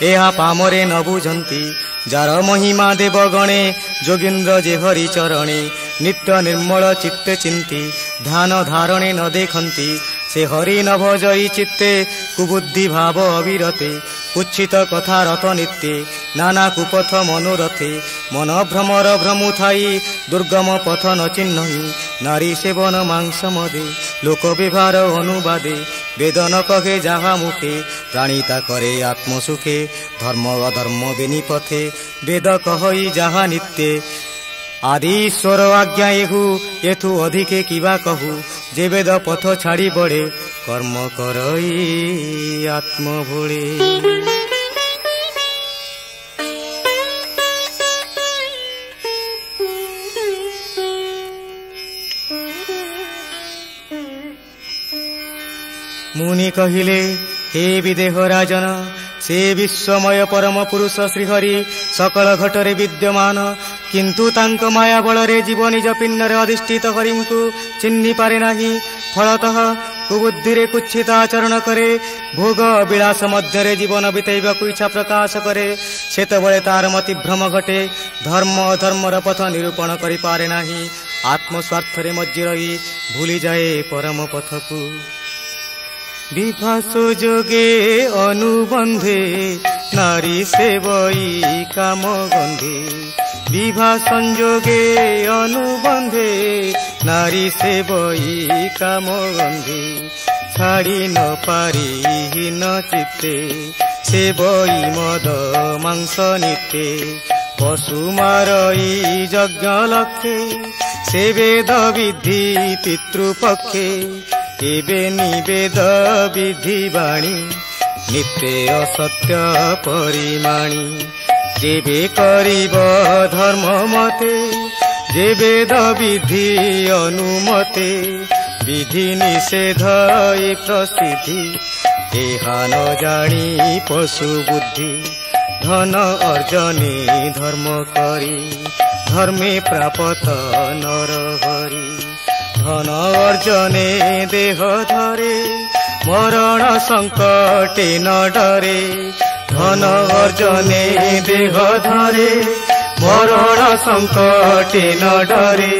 एहा पामरे न बुझंती जार महिमा देवगणे जोगिंद्र जे हरि चरणे नित्य निर्मल चित्ते चिंती ध्यान धारणे न देखंती से हरि न भजई चित्ते कुबुद्धि भाव अविरते कुच्छित कथा रत नित्ये नाना कुपथ मनोरथे मन भ्रमर भ्रमु थाई दुर्गम पथ न चिन्हि नारी सेवन मांस मदे लोक व्यवहार अनुवादे वेद न कहे जहा मुखे प्राणीता करे आत्मसुखे धर्म अधर्म बेनिपथे वेद कहई जहा नित्ये आदि ईश्वर आज्ञा एहु एथु अधिके किबा कहू जे वेद पथ छाड़ी बड़े कर्म करई आत्म भोळे मुनि कहिले हे विदेह राजन से विश्वमय परम पुरुष श्रीहरि सकल घटरे विद्यमान किंतु तांक माया बलरे जीव निज पिंडरे अधिष्ठित हरिंकु चिन्हि पारे नाही फलतः कुबुद्धिरे कुच्छित आचरण करे भोग विलास मध्यरे जीवन बिताइबाकु इच्छा प्रकाश करे सेतबळे तार मति भ्रम घटे धर्म अधर्मर पथ निरूपण करि पारे नाही आत्मस्वार्थरे मज्जी रही भूली जाए परम पथकु विभास जोगे अनुबंधे नारी सेवई काम गंधे বিভা সংযোগে অনুবন্ধে নারী সে বই কামগন্ধে ছাড়ি ন পারি হীন চিত্তে সে বই মদ মাংস নিতে পশু মারই যজ্ঞ লক্ষে সে বেদ বিধি পিতৃপক্ষে ଏବେ ନିବେଦ ବିଧି ବାଣୀ ନିତ୍ୟ ଅସତ୍ୟ ପରିମାଣୀ ଯେବେ କରିବ ଧର୍ମ ମତେ ଯେ ବେଦ ବିଧି ଅନୁମତେ ବିଧି ନିଷେଧ ଏ ପ୍ରସିଦ୍ଧି ଏହା ନ ଜାଣି ପଶୁ ବୁଦ୍ଧି ଧନ ଅର୍ଜନେ ଧର୍ମ କରି ଧର୍ମେ ପ୍ରାପତ ନର ହରି ধন অর্জনে দেহ ধরে মরণ সংকটে ন ডরে ধন অর্জনে দেহ ধরে মরণ সংকটে ন ডরে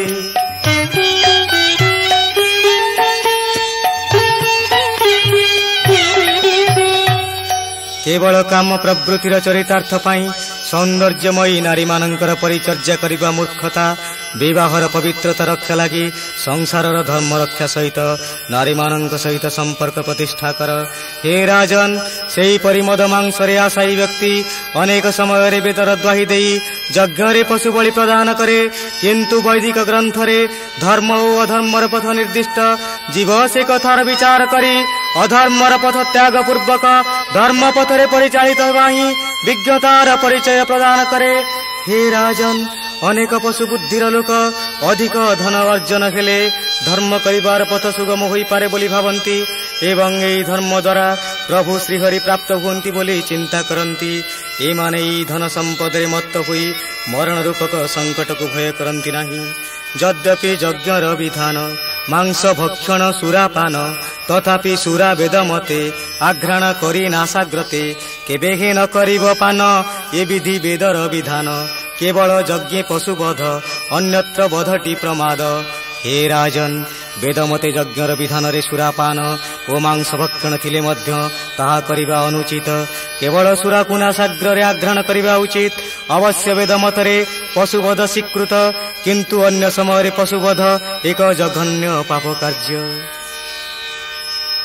কেবଳ କାମ ପ୍ରବୃତ୍ତିର ଚରିତାର୍ଥ ପାଇଁ ସୌନ୍ଦର୍ଯ୍ୟମୟୀ ନାରୀମାନଙ୍କର ପରିଚର୍ଯ୍ୟା କରିବା ମୂର୍ଖତା ବିବାହର ପବିତ୍ରତା ରକ୍ଷା ଲାଗି ସଂସାରର ଧର୍ମ ରକ୍ଷା ସହିତ ନାରୀମାନଙ୍କ ସହିତ ସମ୍ପର୍କ ପ୍ରତିଷ୍ଠା କର। ହେ ରାଜନ, ସେହିପରି ମଦ ମାଂସରେ ଆଶାୟୀ ବ୍ୟକ୍ତି ଅନେକ ସମୟରେ ବେଦର ଦ୍ୱାହି ଦେଇ ଯଜ୍ଞରେ ପଶୁ ବଳି ପ୍ରଦାନ କରେ, କିନ୍ତୁ ବୈଦିକ ଗ୍ରନ୍ଥରେ ଧର୍ମ ଓ ଅଧର୍ମର ପଥ ନିର୍ଦ୍ଦିଷ୍ଟ। ଜୀବ ସେ କଥାର ବିଚାର କରି ଅଧର୍ମର ପଥ ତ୍ୟାଗ ପୂର୍ବକ ଧର୍ମ ପଥରେ ପରିଚାଳିତ ହେବା ହିଁ ବିଜ୍ଞତାର ପରିଚୟ ପ୍ରଦାନ କରେ। ହେ ରାଜନ, ଅନେକ ପଶୁ ବୁଦ୍ଧିର ଲୋକ ଅଧିକ ଧନ ଅର୍ଜନ ହେଲେ ଧର୍ମ କରିବାର ପଥ ସୁଗମ ହୋଇପାରେ ବୋଲି ଭାବନ୍ତି ଏବଂ ଏହି ଧର୍ମ ଦ୍ୱାରା ପ୍ରଭୁ ଶ୍ରୀହରି ପ୍ରାପ୍ତ ହୁଅନ୍ତି ବୋଲି ଚିନ୍ତା କରନ୍ତି। ଏମାନେ ଏହି ଧନ ସମ୍ପଦରେ ମତ୍ତ ହୋଇ ମରଣ ରୂପକ ସଙ୍କଟକୁ ଭୟ କରନ୍ତି ନାହିଁ। ଯଦ୍ୟପି ଯଜ୍ଞର ବିଧାନ ମାଂସ ଭକ୍ଷଣ ସୁରାପାନ, ତଥାପି ସୁରା ବେଦ ମତେ ଆଘ୍ରାଣ କରି ନାଶାଗ୍ରତେ କେବେ ହେ ନ କରିବ ପାନ, ଏ ବିଧି ବେଦର ବିଧାନ। କେବଳ ଯଜ୍ଞେ ପଶୁବଧ ଅନ୍ୟତ୍ର ବଧଟି ପ୍ରମାଦ। ହେ ରାଜନ, ବେଦମତେ ଯଜ୍ଞର ବିଧାନରେ ସୁରାପାନ ଓ ମାଂସ ଭକ୍ଷଣ ଥିଲେ ମଧ୍ୟ ତାହା କରିବା ଅନୁଚିତ। କେବଳ ସୁରାକୁ ନାଶାଗ୍ରରେ ଆଘ୍ରାଣ କରିବା ଉଚିତ। ଅବଶ୍ୟ ବେଦମତରେ ପଶୁବଧ ସ୍ୱୀକୃତ, କିନ୍ତୁ ଅନ୍ୟ ସମୟରେ ପଶୁବଧ ଏକ ଜଘନ୍ୟ ପାପ କାର୍ଯ୍ୟ।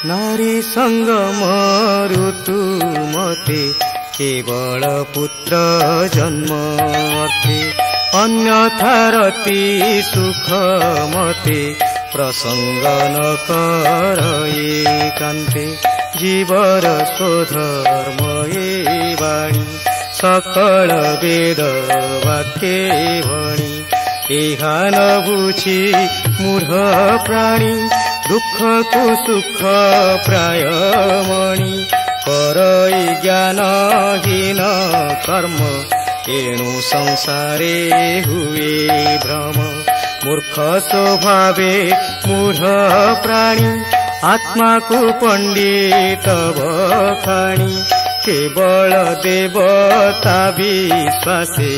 ନାରୀ ସଙ୍ଗମ ଋତୁ ମତେ କେବଳ ପୁତ୍ର ଜନ୍ମ ଅର୍ଥେ, ଅନ୍ୟଥା ରତି ସୁଖ ମତେ ପ୍ରସଙ୍ଗ ନ କର ଏକାନ୍ତେ। ଜୀବର ସ୍ୱଧର୍ମ ଏ ବାଣୀ ସକଳ ବେଦ ବାକ୍ୟେ ଭଣି, ଏହା ନ ବୁଝି ମୂଢ଼ ପ୍ରାଣୀ ଦୁଃଖକୁ ସୁଖ ପ୍ରାୟ ମଣି। କରଇ ଜ୍ଞାନହୀନ କର୍ମ ଏଣୁ ସଂସାରେ ହୁଏ ଭ୍ରମ। ମୂର୍ଖ ସ୍ୱଭାବେ ମୂଢ଼ ପ୍ରାଣୀ ଆତ୍ମାକୁ ପଣ୍ଡିତ ବଖାଣି। କେବଳ ଦେବତା ବିଶ୍ୱାସେ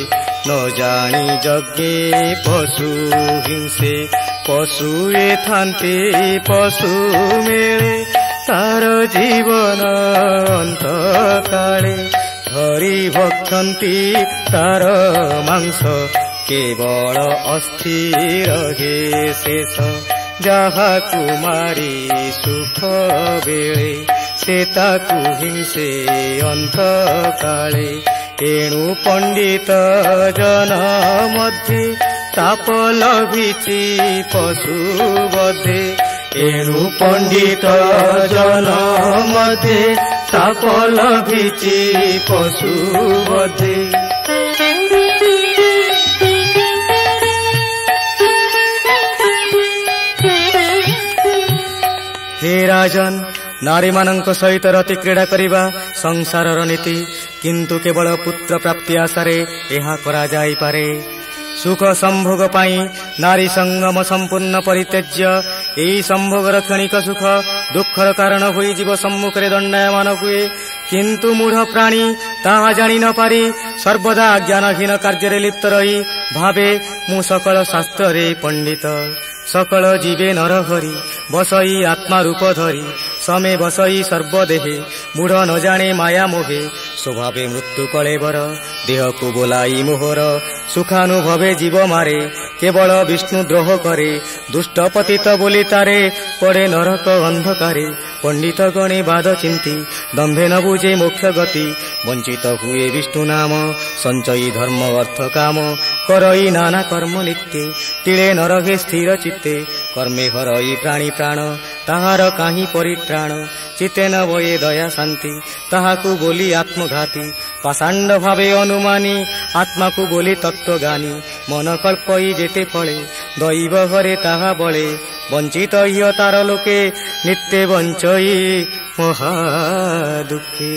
ନ ଜାଣି ଯଜ୍ଞେ ପଶୁ ହିଂସେ। ପଶୁ ଏଥାନ୍ତେ ପଶୁ ମେଳେ ତାର ଜୀବନ ଅନ୍ତକାଳେ। ଧରି ଭକ୍ଷନ୍ତି ତାର ମାଂସ କେବଳ ଅସ୍ଥିର ହେ ଶେଷ। ଯାହାକୁ ମାରି ସୁଖ ବେଳେ ସେ ତାକୁ ହିଂସେ ଅନ୍ତକାଳେ। ଏଣୁ ପଣ୍ଡିତ ଜନ ମଧ୍ୟେ ତାପ ଲଭିଛି ପଶୁ ବଧେ। ଏଣୁ ପଣ୍ଡିତ ଜନ ମଧ୍ୟେ ତାପ ଲଭିଛି ପଶୁ ବଧେ। ହେ ରାଜନ, ନାରୀମାନଙ୍କ ସହିତ ରତି କ୍ରୀଡ଼ା କରିବା ସଂସାରର ନୀତି, କିନ୍ତୁ କେବଳ ପୁତ୍ର ପ୍ରାପ୍ତି ଆଶାରେ ଏହା କରାଯାଇପାରେ। ସୁଖ ସମ୍ଭୋଗ ପାଇଁ ନାରୀ ସଙ୍ଗମ ସମ୍ପୂର୍ଣ୍ଣ ପରିତ୍ୟଜ୍ୟ। ଏହି ସମ୍ଭୋଗର କ୍ଷଣିକ ସୁଖ ଦୁଃଖର କାରଣ ହୋଇ ଜୀବ ସମ୍ମୁଖରେ ଦଣ୍ଡାୟମାନ ହୁଏ, କିନ୍ତୁ ମୂଢ଼ ପ୍ରାଣୀ ତାହା ଜାଣି ନ ପାରି ସର୍ବଦା ଜ୍ଞାନହୀନ କାର୍ଯ୍ୟରେ ଲିପ୍ତ ରହି ଭାବେ ମୁଁ ସକଳ ଶାସ୍ତ୍ରରେ ପଣ୍ଡିତ। ସକଳ ଜୀବେ ନରହରି ବସଇ ଆତ୍ମା ରୂପ ଧରି, ସମେ ବସଇ ସର୍ବଦେହେ ମୂଢ଼ ନ ଜାଣେ ମାୟା ମୋହେ ସ୍ୱଭାବେ ମୃତ୍ୟୁ କଳେବର ଦେହକୁ ବୋଲାଇ ମୋହର ସୁଖାନୁଭବେ ଜୀବ ମାରେ କେବଳ ବିଷ୍ଣୁ ଦ୍ରୋହ କରେ ଦୁଷ୍ଟ ପତିତ ବୋଲି ତାରେ ପଡ଼େ ନରକ ଅନ୍ଧକାରେ ପଣ୍ଡିତ ଗଣେ ବାଦ ଚିନ୍ତି ଦମ୍ଭେ ନ ବୁଝେ ମୋକ୍ଷ ଗତି ବଞ୍ଚିତ ହୁଏ ବିଷ୍ଣୁ ନାମ ସଞ୍ଚୟୀ ଧର୍ମ ଅର୍ଥ କାମ କରଇ ନାନା କର୍ମ ନିତ୍ୟେ ତିଳେ ନ ରହେ ସ୍ଥିର ଚିତ୍ତେ କର୍ମେ ହରଇ ପ୍ରାଣୀ ପ୍ରାଣ ତାହାର କାହିଁ ପରିତ୍ରାଣ ଚିତେ ନ ବଏ ଦୟା ଶାନ୍ତି ତାହାକୁ ବୋଲି ଆତ୍ମଘାତୀ ପାଷାଣ୍ଡ ଭାବେ ଅନୁମାନୀ ଆତ୍ମାକୁ ବୋଲି ତତ୍ତ୍ୱଜ୍ଞାନୀ ମନ କଳ୍ପଇ ଯେତେ ଫଳେ ଦୈବ ଘରେ ତାହା ବଳେ ବଞ୍ଚିତ ହିଅ ତାର ଲୋକେ ନିତ୍ୟ ବଞ୍ଚଇ ମହା ଦୁଃଖେ।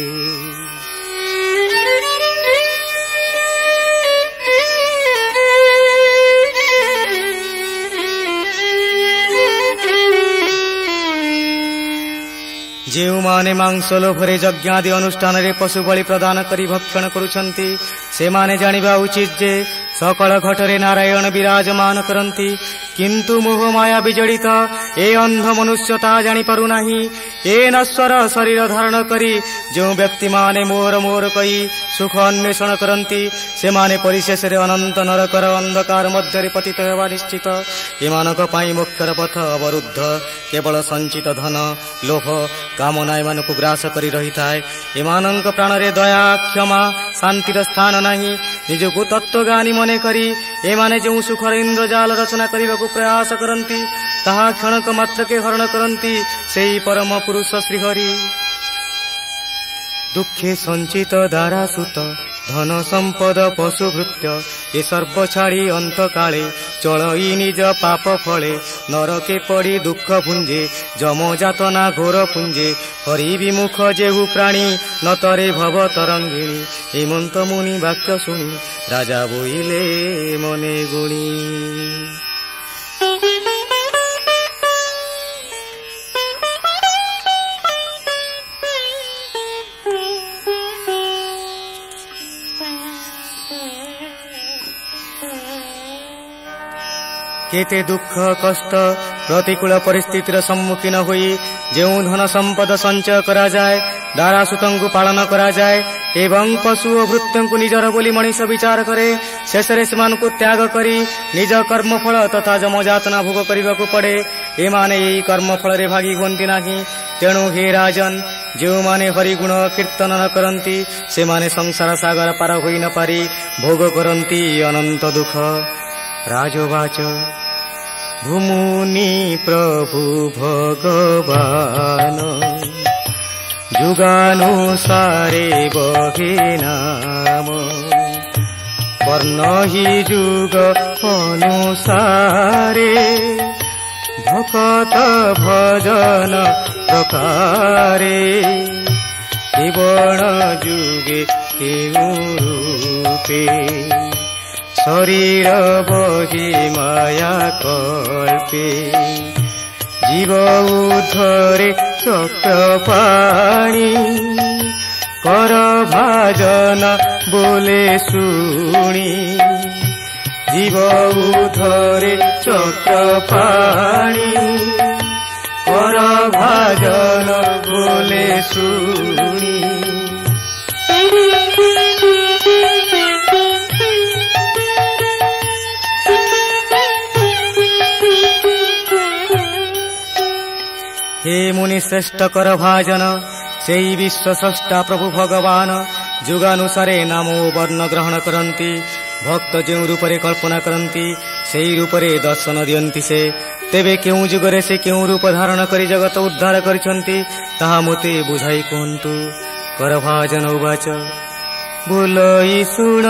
ଯେଉଁମାନେ ମାଂସ ଲୋଭରେ ଯଜ୍ଞାଦି ଅନୁଷ୍ଠାନରେ ପଶୁ ବଳି ପ୍ରଦାନ କରି ଭକ୍ଷଣ କରୁଛନ୍ତି ସେମାନେ ଜାଣିବା ଉଚିତ ଯେ ସକଳ ଘଟରେ ନାରାୟଣ ବିରାଜମାନ କରନ୍ତି କିନ୍ତୁ ମୋହ ମାୟା ବିଜଡ଼ିତ ଏ ଅନ୍ଧ ମନୁଷ୍ୟ ତାହା ଜାଣିପାରୁନାହିଁ। ଏ ନଶ୍ୱର ଶରୀର ଧାରଣ କରି ଯେଉଁ ବ୍ୟକ୍ତିମାନେ ମୋହର ମୋହର କହି ସୁଖ ଅନ୍ୱେଷଣ କରନ୍ତି ସେମାନେ ପରିଶେଷରେ ଅନନ୍ତ ନରକର ଅନ୍ଧକାର ମଧ୍ୟରେ ପତିତ ହେବା ନିଶ୍ଚିତ। ଏମାନଙ୍କ ପାଇଁ ମୋକ୍ଷର ପଥ ଅବରୁଦ୍ଧ କେବଳ ସଞ୍ଚିତ ଧନ ଲୋଭ କାମନା ଏମାନଙ୍କୁ ଗ୍ରାସ କରି ରହିଥାଏ। ଏମାନଙ୍କ ପ୍ରାଣରେ ଦୟା କ୍ଷମା ଶାନ୍ତିର ସ୍ଥାନ ନାହିଁ। ନିଜକୁ ତତ୍ତ୍ୱଜ୍ଞାନୀ ମନେ କରି ଏମାନେ ଯେଉଁ ସୁଖର ଇନ୍ଦ୍ରଜାଲ ରଚନା କରିବାକୁ ପ୍ରୟାସ କରନ୍ତି ତାହା କ୍ଷଣକ ମାତ୍ରକେ ହରଣ କରନ୍ତି ସେହି ପରମ ପୁରୁଷ ଶ୍ରୀହରି। ଦୁଃଖେ ସଞ୍ଚିତ ଦାରା ସୁତ ଧନ ସମ୍ପଦ ପଶୁ ଭୃତ୍ୟ ଏ ସର୍ବ ଛାଡ଼ି ଅନ୍ତକାଳେ ଚଳଇ ନିଜ ପାପ ଫଳେ ନରକେ ପଡ଼ି ଦୁଃଖ ପୁଞ୍ଜେ ଯମ ଯାତନା ଘୋର ପୁଞ୍ଜେ ହରି ବିମୁଖ ଯେହୁ ପ୍ରାଣୀ ନତରେ ଭବ ତରଙ୍ଗିଣୀ। ହେମନ୍ତ ମୁନି ବାକ୍ୟ ଶୁଣି ରାଜା ବୋଇଲେ ମନେ ଗୁଣି। କେତେ ଦୁଃଖ କଷ୍ଟ ପ୍ରତିକୂଳ ପରିସ୍ଥିତିର ସମ୍ମୁଖୀନ ହୋଇ ଯେଉଁ ଧନ ସମ୍ପଦ ସଞ୍ଚୟ କରାଯାଏ ଦାରାସୁତଙ୍କୁ ପାଳନ କରାଯାଏ ଏବଂ ପଶୁ ଓ ଭୃତ୍ୟଙ୍କୁ ନିଜର ବୋଲି ମଣିଷ ବିଚାର କରେ ଶେଷରେ ସେମାନଙ୍କୁ ତ୍ୟାଗ କରି ନିଜ କର୍ମଫଳ ତଥା ଯମଯାତନା ଭୋଗ କରିବାକୁ ପଡ଼େ। ଏମାନେ ଏହି କର୍ମଫଳରେ ଭାଗି ହୁଅନ୍ତି ନାହିଁ। ତେଣୁ ହେ ରାଜନ ଯେଉଁମାନେ ହରିଗୁଣ କୀର୍ତ୍ତନ ନ କରନ୍ତି ସେମାନେ ସଂସାର ସାଗର ପାର ହୋଇ ନ ପାରି ଭୋଗ କରନ୍ତି ଅନନ୍ତ ଦୁଃଖ। ରାଜବାଚ ଭୂମୁନି ପ୍ରଭୁ ଭଗବାନ ଯୁଗାନୁସାରେ ବହେ ନାମ ବର୍ଣ୍ଣ ହି ଯୁଗ ଅନୁସାରେ ଭକତ ଭଜନ ପ୍ରକାରେ ଜୀବନ ଯୁগে କେଉଁ ରୂପେ শরীর বহি মায়া কল্পে জীব উদ্ধরে চক্র পাণি কর ভাজন বলে শুনি জীব উদ্ধরে চক্র পাণি কর ভাজন বলে শুনি। हे मुनि श्रेष्ठ कर भाजन सेई विश्व स्रष्टा प्रभु भगवान जुगानुसारे नाम वर्ण ग्रहण करती भक्त जो रूपरे कल्पना करती सेई रूपरे दर्शन दियंती से तेबे केउ जुगरे से केउ रूप धारण करी जगत उद्धार करिसंती ताहा मोते बुझाई कहंतु। कर भाजन उवाच बुलई शुण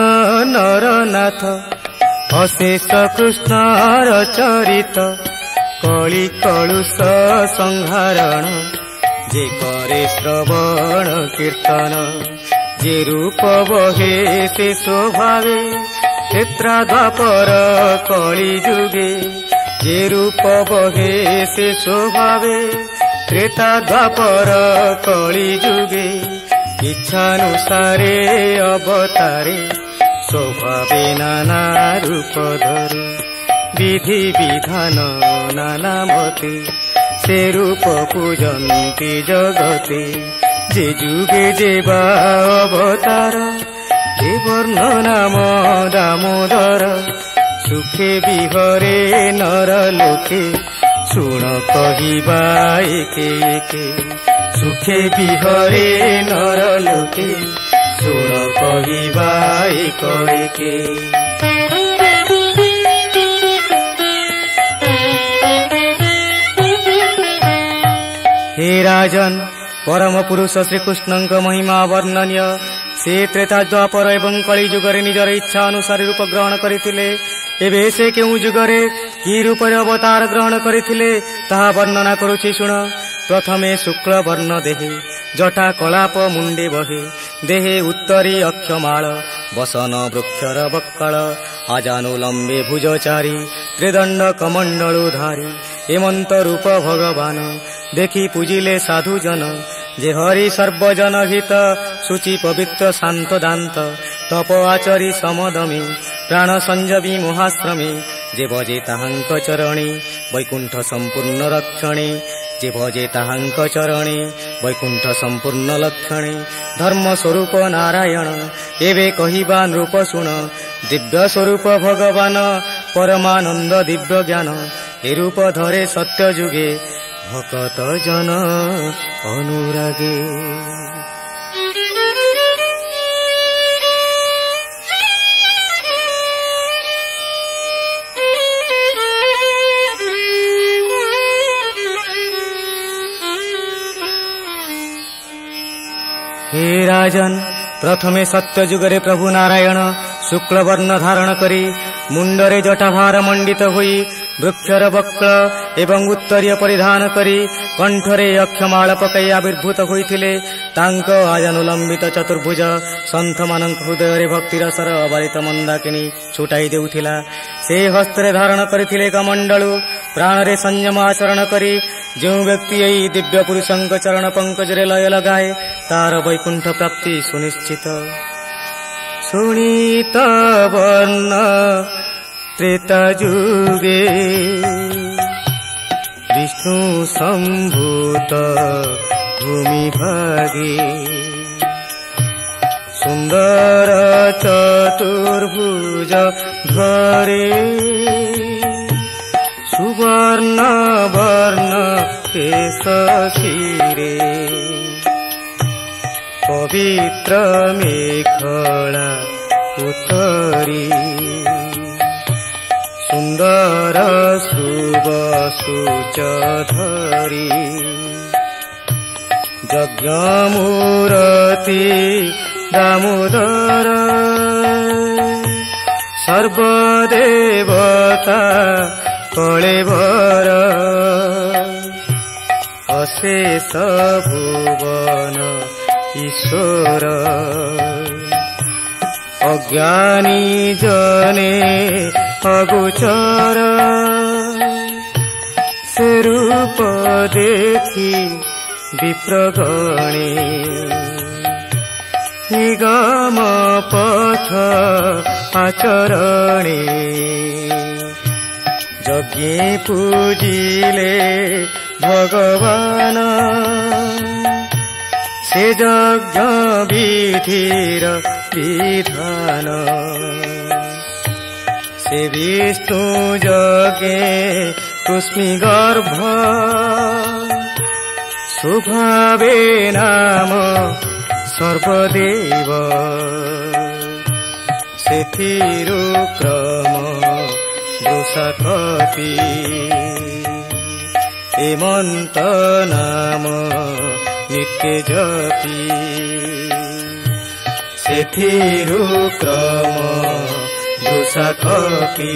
नरनाथ अशेष कृष्णर चरित कଳି कलुष संहारण जे करे श्रवण कीर्तन जे रूप बहे से स्वभावे क्षेत्रा द्वापर कଳି जुगे जे रूप बहे से स्वभावे त्रेता द्वापर कଳି जुगे इच्छानुसारे अवतारे स्वभावे नाना रूप धरे विधि विधान नाना मते से रूप पूजन्ति जगते যে যুগে যে বা অবতার, যে বর্ণ নাম দামোদর, সুখে বিহরে নর লোকে, শুণ কহিবা একে একে। সুখে বিহরে নর লোকে, শুণ কহিবা এক একে। हे राजन, परम पुरुष श्रीकृष्णଙ୍କ महिमा वर्णनीय। से त्रेता द्वापर एवं कଳି ଯୁଗରେ ନିଜର ଇଚ୍ଛା ଅନୁସାରେ ରୂପ ଗ୍ରହଣ କରିଥିଲେ। ଏବେ ସେ କେଉଁ ଯୁଗରେ କି ରୂପରେ ଅବତାର ଗ୍ରହଣ କରିଥିଲେ ତାହା ବର୍ଣ୍ଣନା କରୁଛି ଶୁଣ। ପ୍ରଥମେ ଶୁକ୍ଳ ବର୍ଣ୍ଣ ଦେହେ, ଜଟା କଳାପ ମୁଣ୍ଡେ ବହେ, ଦେହେ ଉତ୍ତରୀ ଅକ୍ଷମାଳ, ବସନ ବୃକ୍ଷର ବକ୍କଳ, ଆଜାନୁ ଲମ୍ବେ ଭୁଜଚାରୀ, ତ୍ରିଦଣ୍ଡ କମଣ୍ଡଳୁ ଧାରୀ, ଏମନ୍ତ ରୂପ ଭଗବାନ। ଦେଖି ପୂଜିଲେ ସାଧୁଜନ, ଯେ ହରି ସର୍ବଜନ ହିତ, ଶୁଚି ପବିତ୍ର ଶାନ୍ତ ଦାନ୍ତ, ତପ ଆଚରି ସମଦମେ, ପ୍ରାଣ ସଞ୍ଜବୀ ମହାଶ୍ରମେ, ଯେ ଭଜେ ତାହାଙ୍କ ଚରଣେ, ବୈକୁଣ୍ଠ ସମ୍ପୂର୍ଣ୍ଣ ରକ୍ଷଣେ, ଯେ ଭଜେ ତାହାଙ୍କ ଚରଣେ, ବୈକୁଣ୍ଠ ସମ୍ପୂର୍ଣ୍ଣ ଲକ୍ଷଣେ। ଧର୍ମ ସ୍ୱରୂପ ନାରାୟଣ, ଏବେ କହିବା ନୃପ ଶୁଣ। ଦିବ୍ୟ ସ୍ୱରୂପ ଭଗବାନ, ପରମାନନ୍ଦ ଦିବ୍ୟ ଜ୍ଞାନ, ଏ ରୂପ ଧରେ ସତ୍ୟ ଯୁଗେ, ଭକତ ଜନ ଅନୁରାଗେ। हे राजन, प्रथमे सत्य जुगरे प्रभु नारायण शुक्ल वर्ण धारण करी, मुंडरे जटाभार मंडित होई, वृक्षर बक्ल एवं उत्तरीय परिधान करी, कंठरे अक्षमाळ पकाई आविर्भूत होइथिले। तांक आजानुलंबित चतुर्भुज संत मानक हृदय भक्ति रसर अबारित मंदाकिनी छुटाई देउथिला। से हस्तरे धारण करिथिले कमंडलु, प्राणरे संयम आचरण करी, जो व्यक्ति एई दिव्य पुरुषंक चरण पंकजरे लय लगाए, तार वैकुंठ प्राप्ति सुनिश्चित। सुनीत वर्ण त्रेता जुगे, विष्णु संभूत भूमि भागे, सुंदर चतुर्भुज धरे, सुवर्ण वर्ण केश शिरे, पवित्र मेखला उतरी, सुंदर सुबसुच धरी, यज्ञमूर्ति दामोदर, सर्वदेवता कलेवर, अशेष भुवन ईश्वर, अज्ञानी जने अगोचर, से रूप देखी विप्रगणे, निगम पथ आचरणे, यज्ञे पूजिले भगवान, से यज्ञ विधिर विधान, से विष्णु यज्ञे कुस्मि गर्भ, स्वभावे नाम सर्वदेव, सेथिरु क्रम वृषकपि, एमंत नाम नित्य जपि, सेथिरु क्रम वृषकपि,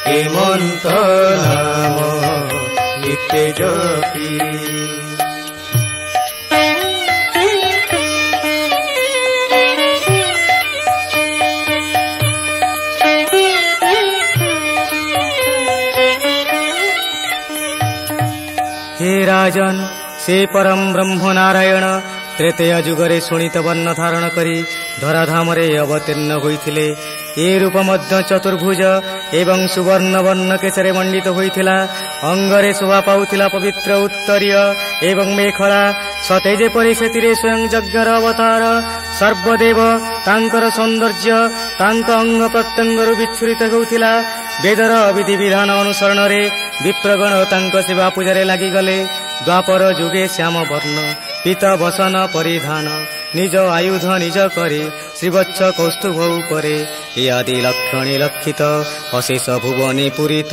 एमंत नाम नित्य जपि। हे राजन, से परम ब्रह्म नारायण त्रेतेय जुगरे शोणित वर्ण धारण करी धराधामरे अवतीर्ण होइथिले। ଏ ରୂପ ମଧ୍ୟ ଚତୁର୍ଭୁଜ ଏବଂ ସୁବର୍ଣ୍ଣ ବର୍ଣ୍ଣ କେଶରେ ମଣ୍ଡିତ ହୋଇଥିଲା। ଅଙ୍ଗରେ ଶୋଭା ପାଉଥିଲା ପବିତ୍ର ଉତ୍ତରୀୟ ଏବଂ ମେଖଳା, ସତେ ଯେପରି ସେଥିରେ ସ୍ୱୟଂ ଯଜ୍ଞର ଅବତାର। ସର୍ବଦେବ ତାଙ୍କର ସୌନ୍ଦର୍ଯ୍ୟ ତାଙ୍କ ଅଙ୍ଗ ପ୍ରତ୍ୟଙ୍ଗରୁ ବିଚ୍ଛୁରିତ ହେଉଥିଲା। ବେଦର ବିଧିବିଧାନ ଅନୁସରଣରେ ବିପ୍ରଗଣ ତାଙ୍କ ସେବା ପୂଜାରେ ଲାଗିଗଲେ। ଦ୍ୱାପର ଯୁଗେ ଶ୍ୟାମ ବର୍ଣ୍ଣ ପୀତ ବସନ ପରିଧାନ, ନିଜ ଆୟୁଧ ନିଜ କରେ ଶ୍ରୀବତ୍ସ କୌସ୍ତୁଭ ଉପରେ। ଏ ଆଦି ଲକ୍ଷଣେ ଲକ୍ଷିତ ଅଶେଷ ଭୁବନେ ପୂରିତ,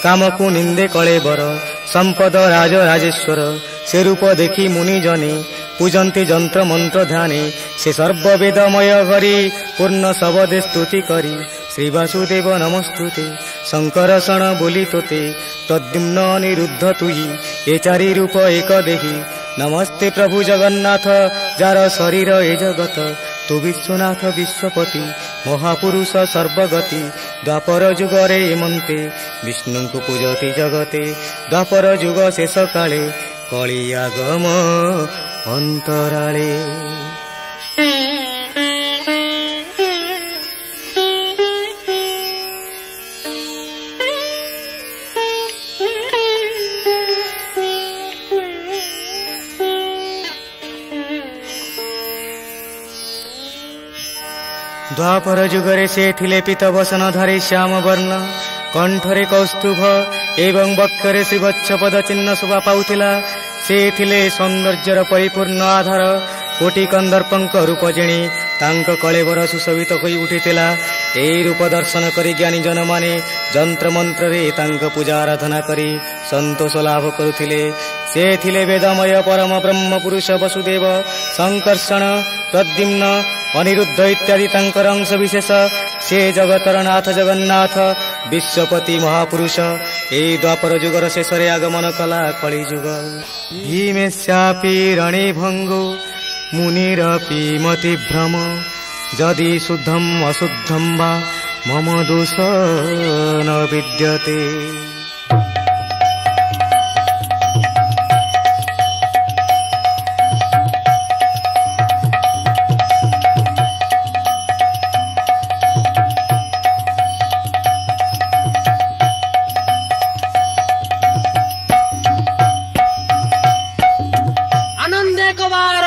କାମକୁ ନିନ୍ଦେ କଳେବର ସମ୍ପଦ ରାଜ ରାଜେଶ୍ୱର। ସେ ରୂପ ଦେଖି ମୁନିଜନେ ପୂଜନ୍ତି ଯନ୍ତ୍ର ମନ୍ତ୍ର ଧ୍ୟାନେ। ସେ ସର୍ବବେଦମୟ ହରି ପୂର୍ଣ୍ଣ ଶବଦେ ସ୍ତୁତି କରି। ଶ୍ରୀ ବାସୁଦେବ ନମସ୍ତୁତେ ଶଙ୍କରଷଣ ବୋଲି ତୋତେ, ପ୍ରଦ୍ୟୁମ୍ନ ଅନିରୁଦ୍ଧ ତୁହି ଏ ଚାରି ରୂପ ଏକ ଦେହି। ନମସ୍ତେ ପ୍ରଭୁ ଜଗନ୍ନାଥ ଯାର ଶରୀର ଏ ଜଗତ, ତୁ ବିଶ୍ୱନାଥ ବିଶ୍ୱପତି ମହାପୁରୁଷ ସର୍ବଗତି। ଦ୍ୱାପର ଯୁଗରେ ଏମନ୍ତେ ବିଷ୍ଣୁଙ୍କୁ ପୂଜତି ଜଗତେ, ଦ୍ୱାପର ଯୁଗ ଶେଷ କାଳେ କଳିଆଗମ ଅନ୍ତରାଳେ। ଦ୍ୱାପର ଯୁଗରେ ସେ ଥିଲେ ପୀତବସନ ଧାରୀ ଶ୍ୟାମ ବର୍ଣ୍ଣ, କଣ୍ଠରେ କୌସ୍ତୁଭ ଏବଂ ବକ୍ଷରେ ଶ୍ରୀବତ୍ସ ପଦ ଚିହ୍ନ ଶୋଭା ପାଉଥିଲା। ସେ ଥିଲେ ସୌନ୍ଦର୍ଯ୍ୟର ପରିପୂର୍ଣ୍ଣ ଆଧାର। କୋଟି କନ୍ଦର୍ପଙ୍କ ରୂପ ଜିଣି ତାଙ୍କ କଳେବର ସୁଶୋଭିତ ହୋଇ ଉଠିଥିଲା। ଏହି ରୂପ ଦର୍ଶନ କରି ଜ୍ଞାନୀ ଜନମାନେ ଯନ୍ତ୍ରମନ୍ତ୍ରରେ ତାଙ୍କ ପୂଜା ଆରାଧନା କରି ସନ୍ତୋଷ ଲାଭ କରୁଥିଲେ। ସେ ଥିଲେ ବେଦମୟ ପରମ ବ୍ରହ୍ମ ପୁରୁଷ ବସୁଦେବ, ସଂକର୍ଷଣ, ପ୍ରଦ୍ୟୁମ୍ନ, ଅନିରୁଦ୍ଧ ଇତ୍ୟାଦି ତାଙ୍କର ଅଂଶ ବିଶେଷ। ସେ ଜଗତର ନାଥ ଜଗନ୍ନାଥ ବିଶ୍ୱପତି ମହାପୁରୁଷ। ଏହି ଦ୍ୱାପର ଯୁଗର ଶେଷରେ ଆଗମନ କଲା କଳିଯୁଗ। ଭୀମେଶାପି ରଣେ ଭଙ୍ଗୋ ମୁନିରପି ମତି ଭ୍ରମ, ଯଦି ଶୁଦ୍ଧମ୍ ଅଶୁଦ୍ଧମ୍ ବା ମମ ଦୋଷ ନ ବିଦ୍ୟତେ। ଆନନ୍ଦେ କବାର